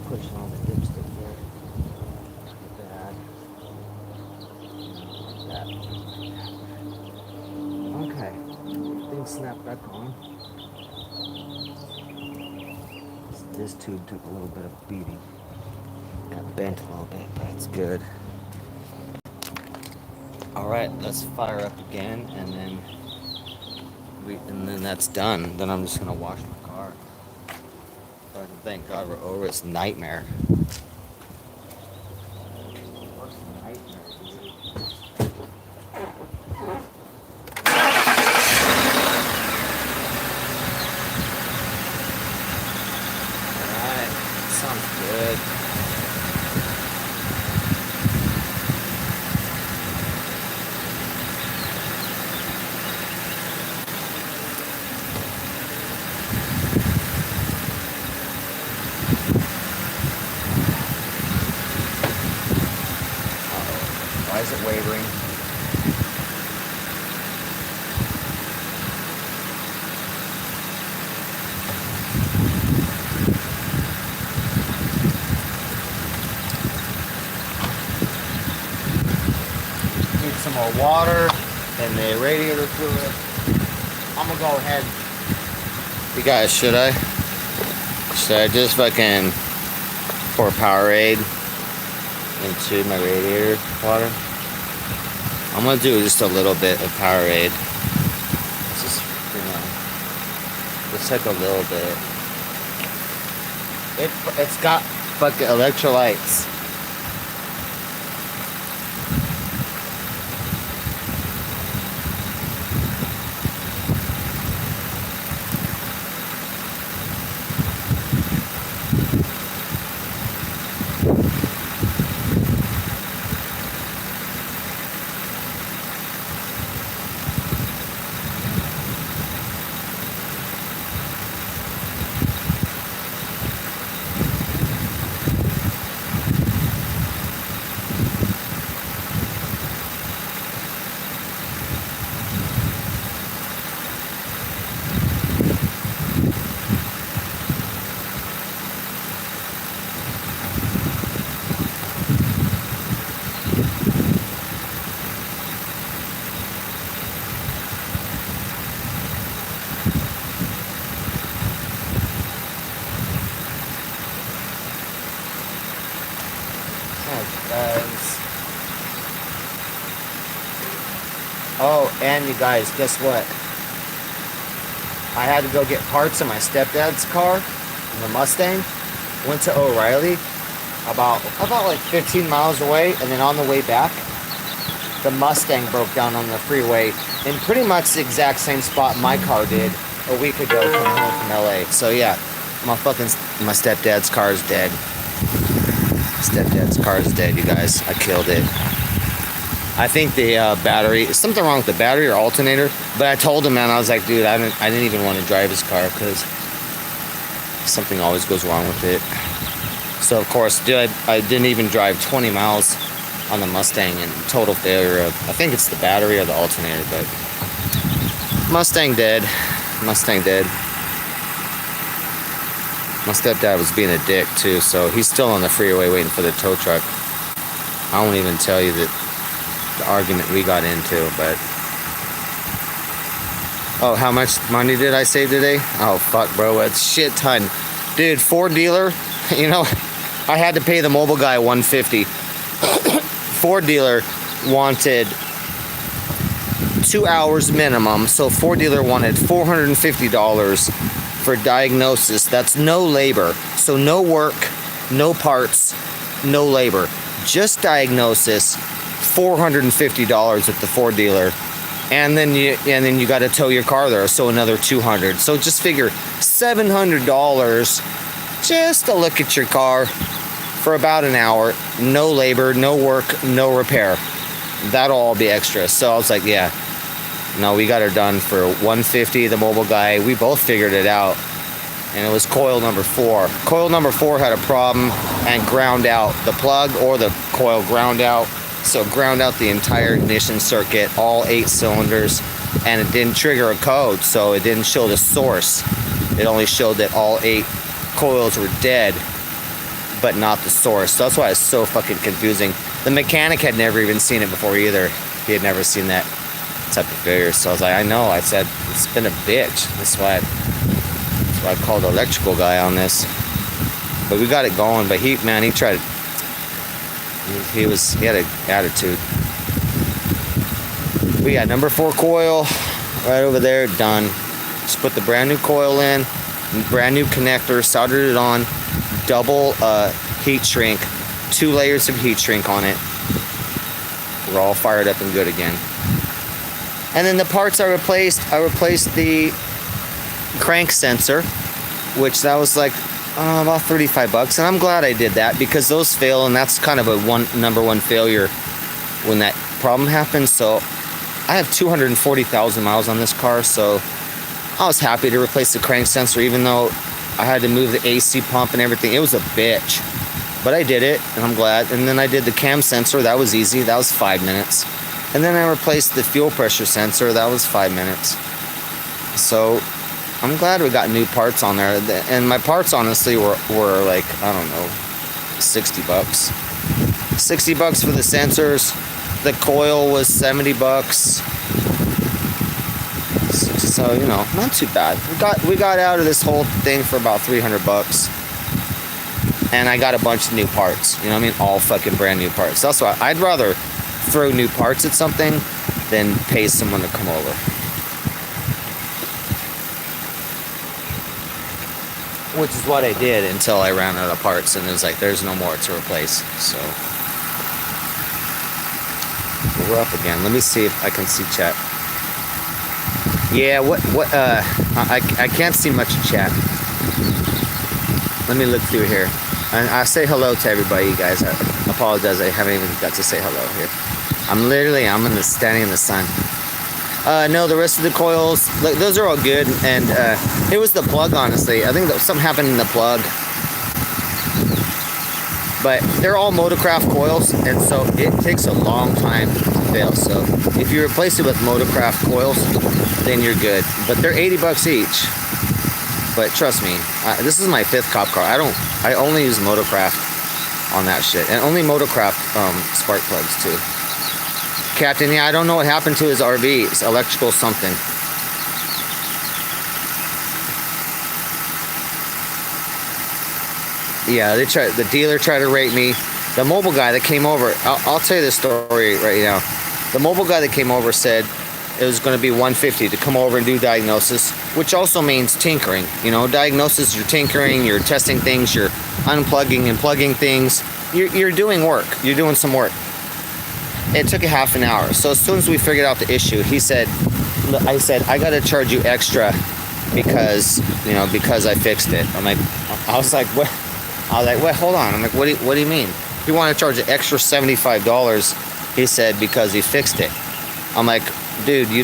Pushing on the dipstick here. Like that. Okay. Things snap back on. This tube took a little bit of beating. Got bent a little bit, but it's good. Alright, let's fire up again, and then that's done. Then I'm just gonna wash my car. Thank God we're over this nightmare. Alright, sounds good. Why is it wavering? Need some more water and the radiator fluid. I'm gonna go ahead. You guys, should I just fucking pour Powerade into my radiator water? I'm gonna do just a little bit of Powerade. Just, just like a little bit. It's got fucking electrolytes. Oh, and you guys, guess what? I had to go get parts in my stepdad's car, the Mustang. Went to O'Reilly, about like 15 miles away, and then on the way back, the Mustang broke down on the freeway in pretty much the exact same spot my car did a week ago coming home from LA. So yeah, my stepdad's car is dead. Stepdad's car is dead, you guys. I killed it. I think the battery, something wrong with the battery or alternator. But I told him, man, I was like, dude, I didn't even want to drive his car because something always goes wrong with it. So of course, dude, I didn't even drive 20 miles on the Mustang, and total failure of, I think it's the battery or the alternator, but Mustang dead. Mustang dead. My stepdad was being a dick too, so he's still on the freeway waiting for the tow truck. I won't even tell you that the argument we got into, but oh, how much money did I save today? Oh fuck, bro, it's shit ton. Dude, Ford dealer, you know, I had to pay the mobile guy $150. Ford dealer wanted 2 hours minimum, so Ford dealer wanted $450 for diagnosis. That's no labor, so no work, no parts, no labor, just diagnosis. $450 at the Ford dealer, and then you got to tow your car there, so another $200. So just figure $700 just to look at your car for about an hour. No labor, no work, no repair. That'll all be extra. So I was like, yeah, no, we got her done for $150. The mobile guy, we both figured it out, and it was coil number 4. Coil number 4 had a problem and ground out the plug, or the coil ground out. So ground out the entire ignition circuit, all 8 cylinders, and it didn't trigger a code, so it didn't show the source. It only showed that all 8 coils were dead, but not the source. So that's why it's so fucking confusing. The mechanic had never even seen it before either. He had never seen that type of failure. So I was like, I know. I said, it's been a bitch. That's why I called the electrical guy on this. But we got it going. But he tried. He had an attitude. We got number 4 coil right over there, done. Just put the brand new coil in, brand new connector, soldered it on, double heat shrink, 2 layers of heat shrink on it. We're all fired up and good again. And then the parts I replaced the crank sensor, which that was like about $35, and I'm glad I did that because those fail, and that's kind of a number one failure when that problem happens. So I have 240,000 miles on this car, so I was happy to replace the crank sensor, even though I had to move the AC pump and everything. It was a bitch, but I did it, and I'm glad. And then I did the cam sensor. That was easy. That was 5 minutes. And then I replaced the fuel pressure sensor. That was 5 minutes. So I'm glad we got new parts on there. And my parts honestly were like, I don't know, $60. $60 for the sensors. The coil was $70. So, you know, not too bad. We got out of this whole thing for about $300. And I got a bunch of new parts. You know what I mean? All fucking brand new parts. That's why I'd rather throw new parts at something than pay someone to come over. Which is what I did until I ran out of parts, and it was like, there's no more to replace. So we're up again. Let me see if I can see chat. Yeah, I can't see much chat. Let me look through here. And I say hello to everybody, you guys. I apologize, I haven't even got to say hello here. I'm standing in the sun. No, the rest of the coils, like, those are all good, and it was the plug, honestly. I think that something happened in the plug. But they're all motorcraft coils, and so it takes a long time to fail. So if you replace it with motorcraft coils, then you're good. But they're $80 each. But trust me, this is my 5th cop car. I only use motorcraft on that shit, and only motorcraft spark plugs too. Captain, yeah, I don't know what happened to his RV. It's electrical something. Yeah, the dealer tried to rate me. The mobile guy that came over, I'll tell you this story right now. The mobile guy that came over said, it was going to be $150 to come over and do diagnosis, which also means tinkering. You know, diagnosis, you're tinkering, you're testing things, you're unplugging and plugging things. You're doing work. You're doing some work. It took a half an hour. So as soon as we figured out the issue, I said, I got to charge you extra because I fixed it. I was like, what? Wait, hold on. I'm like, what do you mean? You want to charge an extra $75? He said, because he fixed it. I'm like, dude, you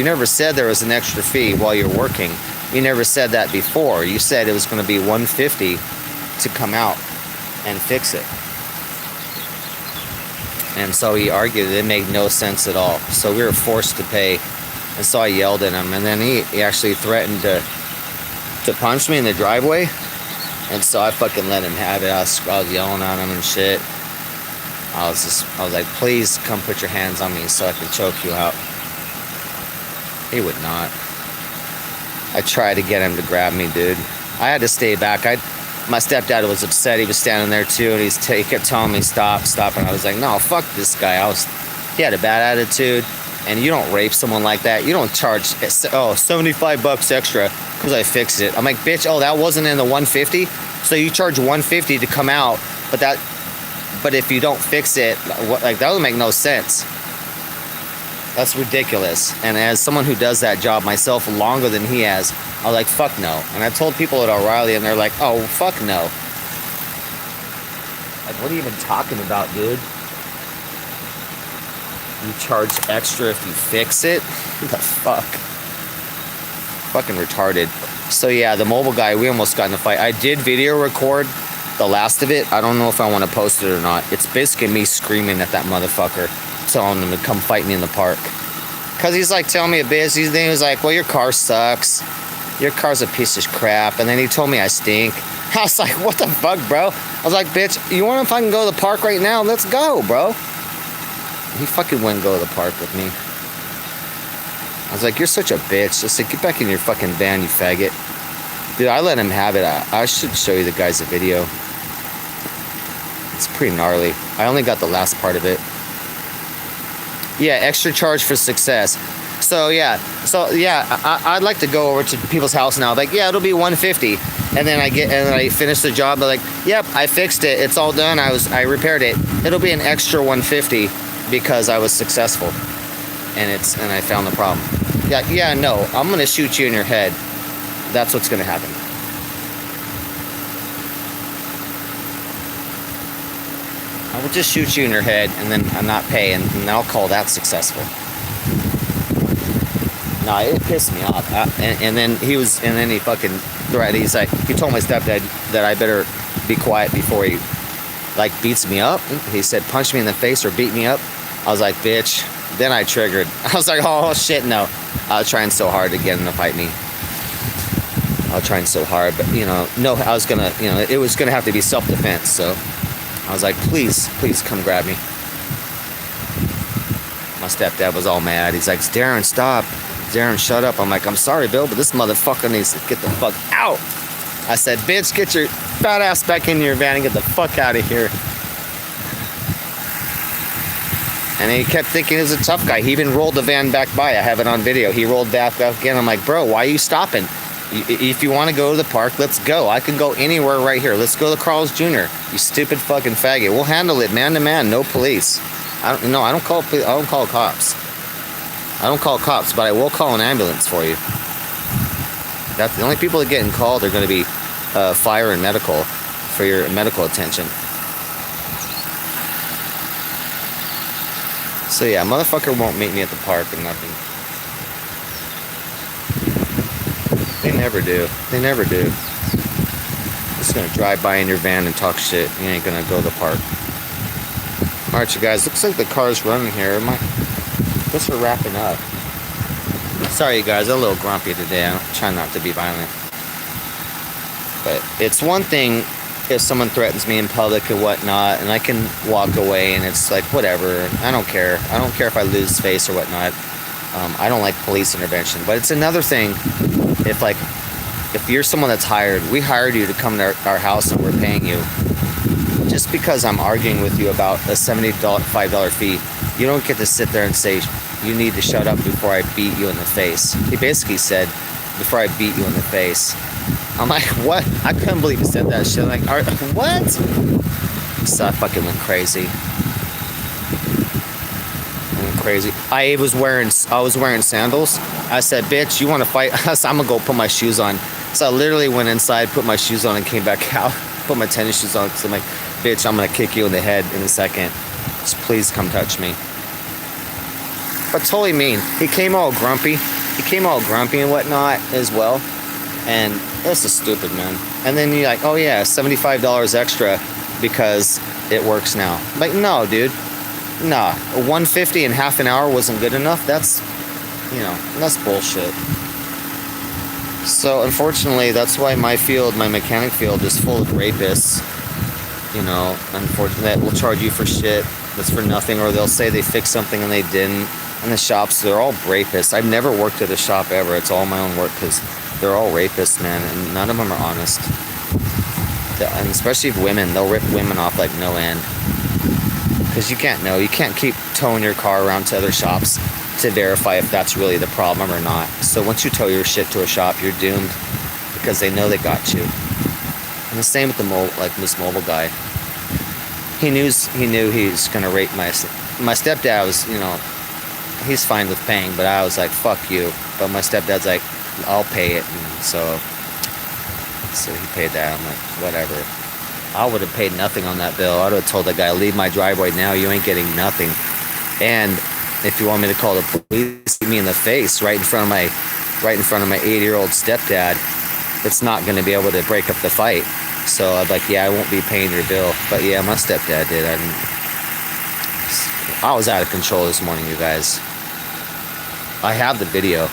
never said there was an extra fee while you're working. You never said that before. You said it was going to be $150 to come out and fix it. And so he argued it made no sense at all. So we were forced to pay. And so I yelled at him. And then he actually threatened to punch me in the driveway. And so I fucking let him have it. I was yelling at him and shit. I was like, please come put your hands on me so I can choke you out. He would not. I tried to get him to grab me, dude. I had to stay back. My stepdad was upset. He was standing there too, and he kept telling me stop. And I was like, no, fuck this guy. He had a bad attitude, and you don't rape someone like that. You don't charge $75 extra because I fixed it. I'm like, bitch, that wasn't in the $150, so you charge $150 to come out, but if you don't fix it, that doesn't make no sense. That's ridiculous. And as someone who does that job myself longer than he has, I was like, fuck no. And I told people at O'Reilly, and they're like, oh, fuck no. Like, what are you even talking about, dude? You charge extra if you fix it? What the fuck? Fucking retarded. So yeah, the mobile guy, we almost got in a fight. I did video record the last of it. I don't know if I want to post it or not. It's basically me screaming at that motherfucker, telling him to come fight me in the park. Because he's like telling me a bitch. He was like, well, your car sucks. Your car's a piece of crap. And then he told me I stink. I was like, what the fuck, bro? I was like, bitch, you want to fucking go to the park right now? Let's go, bro. He fucking wouldn't go to the park with me. I was like, you're such a bitch. I said, get back in your fucking van, you faggot. Dude, I let him have it. I should show you the guys a video. It's pretty gnarly. I only got the last part of it. Yeah, extra charge for success. So yeah, I'd like to go over to people's house now. Like, yeah, it'll be $150, and then I finish the job. They're like, yep, I fixed it. It's all done. I repaired it. It'll be an extra $150 because I was successful, and I found the problem. Yeah, no, I'm gonna shoot you in your head. That's what's gonna happen. I will just shoot you in your head and then I'm not pay, and I'll call that successful. No, it pissed me off. And then he fucking threatened. He's like, he told my stepdad that I better be quiet before he beats me up. He said, punch me in the face or beat me up. I was like, bitch. Then I triggered. I was like, oh shit, no. I was trying so hard to get him to fight me. I was trying so hard, but no, I was gonna, it was gonna have to be self-defense. So I was like, please come grab me. My stepdad was all mad. He's like, Darren, stop. Darren, shut up. I'm like, I'm sorry, Bill, but this motherfucker needs to get the fuck out. I said, bitch, get your fat ass back in your van and get the fuck out of here. And he kept thinking he was a tough guy. He even rolled the van back by. I have it on video. He rolled back again. I'm like, bro, why are you stopping? If you want to go to the park, let's go. I can go anywhere right here. Let's go to Carl's Jr. You stupid fucking faggot. We'll handle it man to man. No police. I don't call cops. I don't call cops, but I will call an ambulance for you. That's the only people that getting called are going to be fire and medical for your medical attention. So yeah, motherfucker won't meet me at the park or nothing. They never do. They never do. Just gonna drive by in your van and talk shit. You ain't gonna go to the park. Alright, you guys. Looks like the car's running here. Guess we're wrapping up. Sorry, you guys. I'm a little grumpy today. I'm trying not to be violent. But it's one thing if someone threatens me in public and whatnot, and I can walk away, and it's like, whatever. I don't care. I don't care if I lose face or whatnot. I don't like police intervention. But it's another thing if you're someone that's hired, we hired you to come to our house and we're paying you. Just because I'm arguing with you about a $75 fee, you don't get to sit there and say, you need to shut up before I beat you in the face. He basically said, before I beat you in the face. I'm like, what? I couldn't believe he said that shit. I'm like, what? So I fucking went crazy. Crazy. I was wearing sandals. I said, bitch, you want to fight? I said, I'm gonna go put my shoes on. So I literally went inside, put my shoes on, and came back out, put my tennis shoes on, because I'm like, bitch, I'm gonna kick you in the head in a second. Just please come touch me. But totally mean. He came all grumpy. He came all grumpy and whatnot as well. And this is stupid, man. And then you're like, oh yeah, $75 extra because it works now. I'm like, no, dude. Nah, $150 in half an hour wasn't good enough. That's, you know, that's bullshit. So unfortunately, that's why my field, my mechanic field, is full of rapists. You know, unfortunately, that will charge you for shit that's for nothing, or they'll say they fixed something and they didn't. And the shops, they're all rapists. I've never worked at a shop ever. It's all my own work because they're all rapists, man, and none of them are honest. And especially women, they'll rip women off like no end. Because you can't know. You can't keep towing your car around to other shops to verify if that's really the problem or not. So once you tow your shit to a shop, you're doomed because they know they got you. And the same with this mobile guy. He knew he was gonna rape my stepdad. Was, you know, he's fine with paying, but I was like, fuck you. But my stepdad's like, I'll pay it. And so he paid that. I'm like, whatever. I would have paid nothing on that bill. I would have told that guy, leave my driveway now. You ain't getting nothing. And if you want me to call the police, hit me in the face right in front of my 80-year-old stepdad, it's not going to be able to break up the fight. So I'd like, yeah, I won't be paying your bill. But yeah, my stepdad did. I was out of control this morning, you guys. I have the video.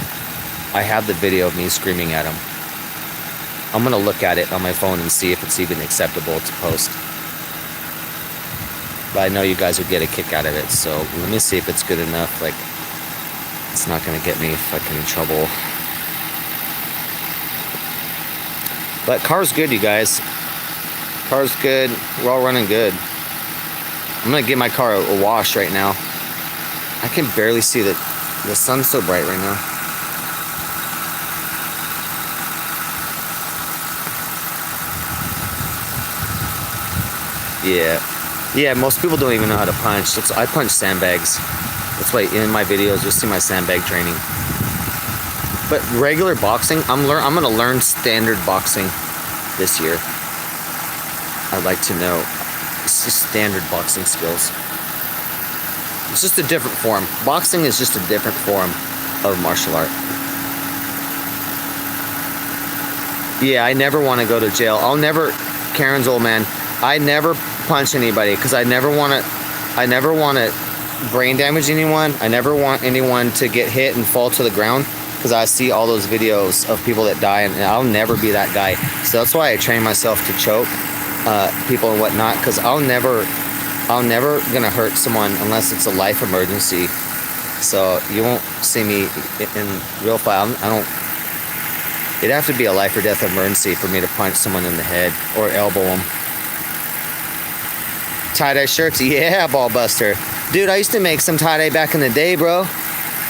I have the video of me screaming at him. I'm going to look at it on my phone and see if it's even acceptable to post. But I know you guys would get a kick out of it, so let me see if it's good enough. Like, it's not going to get me fucking in trouble. But car's good, you guys. Car's good. We're all running good. I'm going to give my car a wash right now. I can barely see the sun's so bright right now. Yeah, most people don't even know how to punch. I punch sandbags. That's why in my videos you'll see my sandbag training. But regular boxing, I'm gonna learn standard boxing this year. I'd like to know. It's just standard boxing skills. It's just a different form. Boxing is just a different form of martial art. Yeah, I never want to go to jail. Karen's old man, I never punch anybody because I never want to brain damage anyone. I never want anyone to get hit and fall to the ground because I see all those videos of people that die, and I'll never be that guy. So that's why I train myself to choke people and whatnot, because I'm never gonna hurt someone unless it's a life emergency. So you won't see me in real fight. It'd have to be a life or death emergency for me to punch someone in the head or elbow them. Tie-dye shirts, yeah, ball buster. Dude, I used to make some tie-dye back in the day, bro.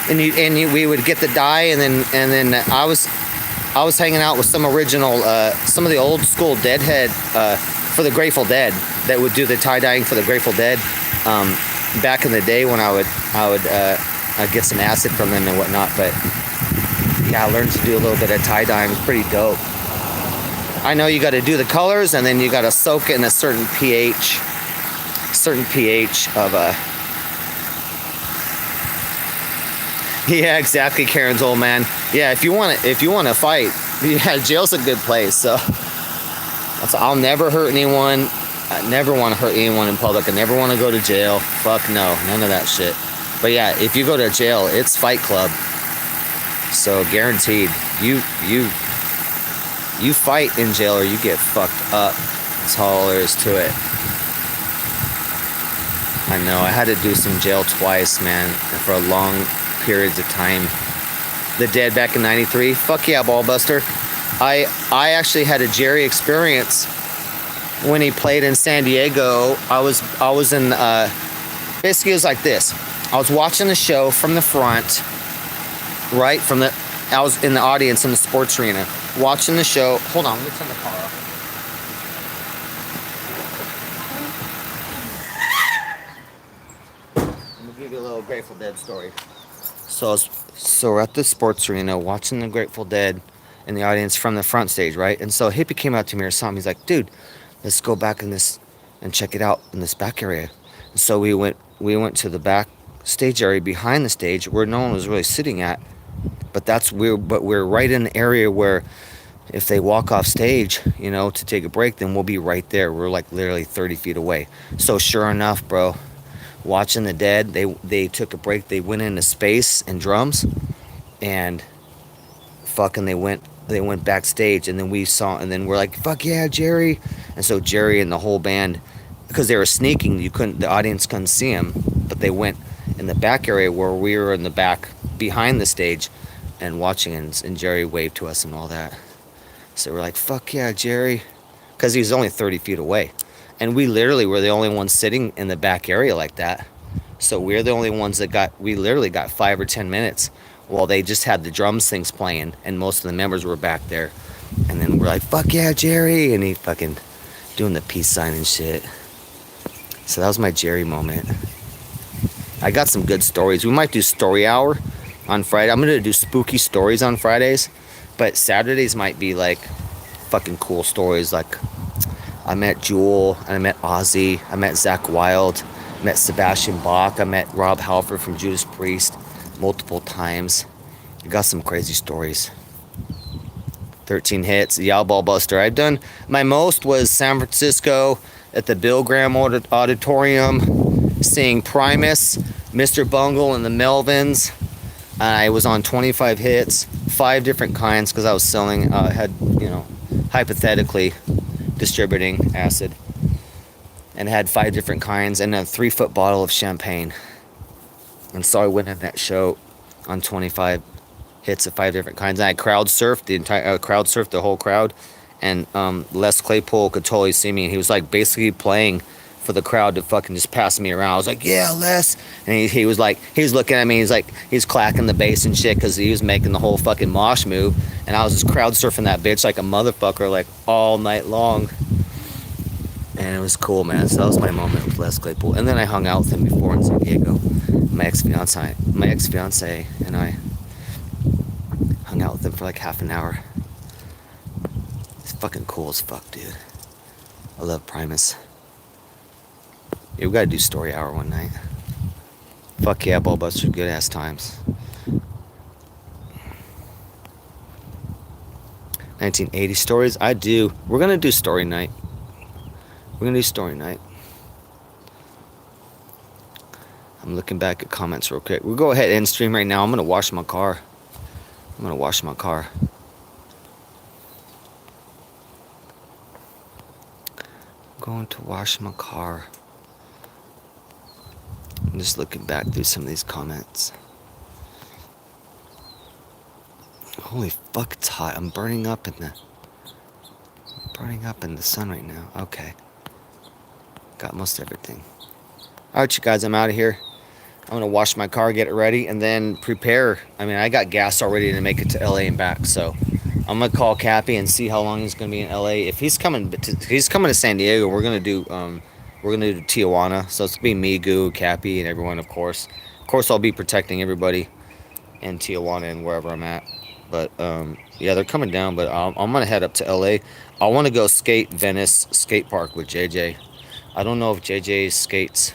And we would get the dye, and then I was hanging out with some original, some of the old school Deadhead for the Grateful Dead that would do the tie-dyeing for the Grateful Dead. Back in the day when I would get some acid from them and whatnot, but yeah, I learned to do a little bit of tie-dyeing. It's pretty dope. I know you got to do the colors, and then you got to soak it in a certain pH of yeah, exactly, Karen's old man. Yeah, if you want to fight, yeah, jail's a good place. So I'll never hurt anyone. I never want to hurt anyone in public. I never want to go to jail. Fuck no, none of that shit. But yeah, if you go to jail, it's Fight Club. So guaranteed, you fight in jail or you get fucked up. That's all there is to it. I know, I had to do some jail twice, man, for long periods of time. The Dead back in '93, fuck yeah, Ballbuster. I actually had a Jerry experience when he played in San Diego. I was in basically it was like this. I was watching the show from the front, right from the. I was in the audience in the sports arena watching the show. Hold on, let me turn the car off. I'm gonna give you a little Grateful Dead story. So we're at the sports arena watching the Grateful Dead in the audience from the front stage, right? And so Hippie came out to me or something. He's like, dude, let's go back in this and check it out in this back area. And so we went to the back stage area behind the stage where no one was really sitting at. But we're right in the area where if they walk off stage, you know, to take a break, then we'll be right there. We're like literally 30 feet away. So sure enough, bro, watching the Dead, they took a break. They went into space and drums, and fucking they went backstage, and then we're like, fuck yeah, Jerry. And so Jerry and the whole band, because they were sneaking, the audience couldn't see them, but they went in the back area where we were in the back behind the stage and watching, and Jerry waved to us and all that. So we're like, fuck yeah, Jerry, because he was only 30 feet away, and we literally were the only ones sitting in the back area like that. So we're the only ones we literally got 5 or 10 minutes while they just had the drums things playing, and most of the members were back there. And then we're like, fuck yeah, Jerry, and he fucking doing the peace sign and shit. So that was my Jerry moment. I got some good stories. We might do story hour on Friday. I'm gonna do spooky stories on Fridays, but Saturdays might be like fucking cool stories. Like I met Jewel, and I met Ozzy, I met Zach Wilde, met Sebastian Bach, I met Rob Halford from Judas Priest multiple times. I got some crazy stories. 13 hits, the Ball Buster. I've done, my most was San Francisco at the Bill Graham Auditorium, seeing Primus, Mr. Bungle, and the Melvins. I was on 25 hits, 5 different kinds, because I was selling, hypothetically distributing acid, and had 5 different kinds and a 3-foot bottle of champagne. And so I went in that show on 25 hits of 5 different kinds. And I crowd surfed the whole crowd, and Les Claypool could totally see me, and he was like basically playing for the crowd to fucking just pass me around. I was like, yeah, Les. And he was like, he was looking at me, he's clacking the bass and shit, because he was making the whole fucking mosh move, and I was just crowd surfing that bitch like a motherfucker, like all night long. And it was cool, man. So that was my moment with Les Claypool. And then I hung out with him before in San Diego. My ex-fiance and I hung out with him for like half an hour. It's fucking cool as fuck, dude. I love Primus. Yeah, we gotta do story hour one night. Fuck yeah, Ballbuster, good ass times. 1980 stories. We're gonna do story night. I'm looking back at comments real quick. We'll go ahead and stream right now. I'm gonna wash my car. I'm going to wash my car. I'm just looking back through some of these comments. Holy fuck, it's hot. I'm burning up in the sun right now. Okay. Got most everything. Alright, you guys, I'm out of here. I'm gonna wash my car, get it ready, and then prepare. I mean, I got gas already to make it to LA and back, so I'm gonna call Cappy and see how long he's gonna be in LA. If he's coming to San Diego, we're gonna do Tijuana. So it's gonna be me, Goo, Cappy, and everyone, of course. Of course, I'll be protecting everybody in Tijuana and wherever I'm at. But yeah, they're coming down. But I'm gonna head up to LA. I want to go skate Venice skate park with JJ. I don't know if JJ skates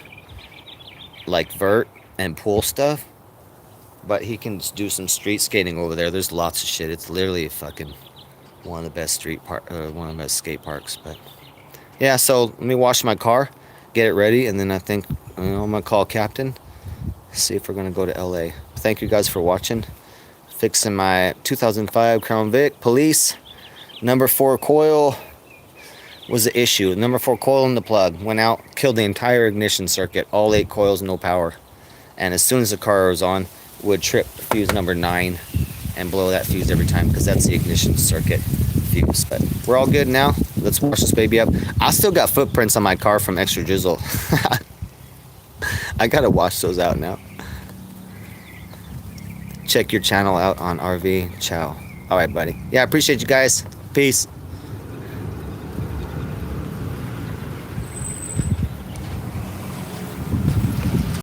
like vert and pool stuff, but he can do some street skating over there. There's lots of shit. It's literally fucking one of the best one of the best skate parks. But yeah, so let me wash my car, get it ready, and then I think I'm gonna call Captain, see if we're gonna go to LA. Thank you guys for watching. Fixing my 2005 Crown Vic Police. Number 4 coil was the issue. Number 4 coil in the plug went out, killed the entire ignition circuit, all 8 coils, no power. And as soon as the car was on, would trip fuse number 9 and blow that fuse every time, because that's the ignition circuit fuse. But we're all good now. Let's wash this baby up. I still got footprints on my car from extra drizzle. I gotta wash those out now. check your channel out on RV. Ciao. All right, buddy. Yeah, I appreciate you guys. Peace.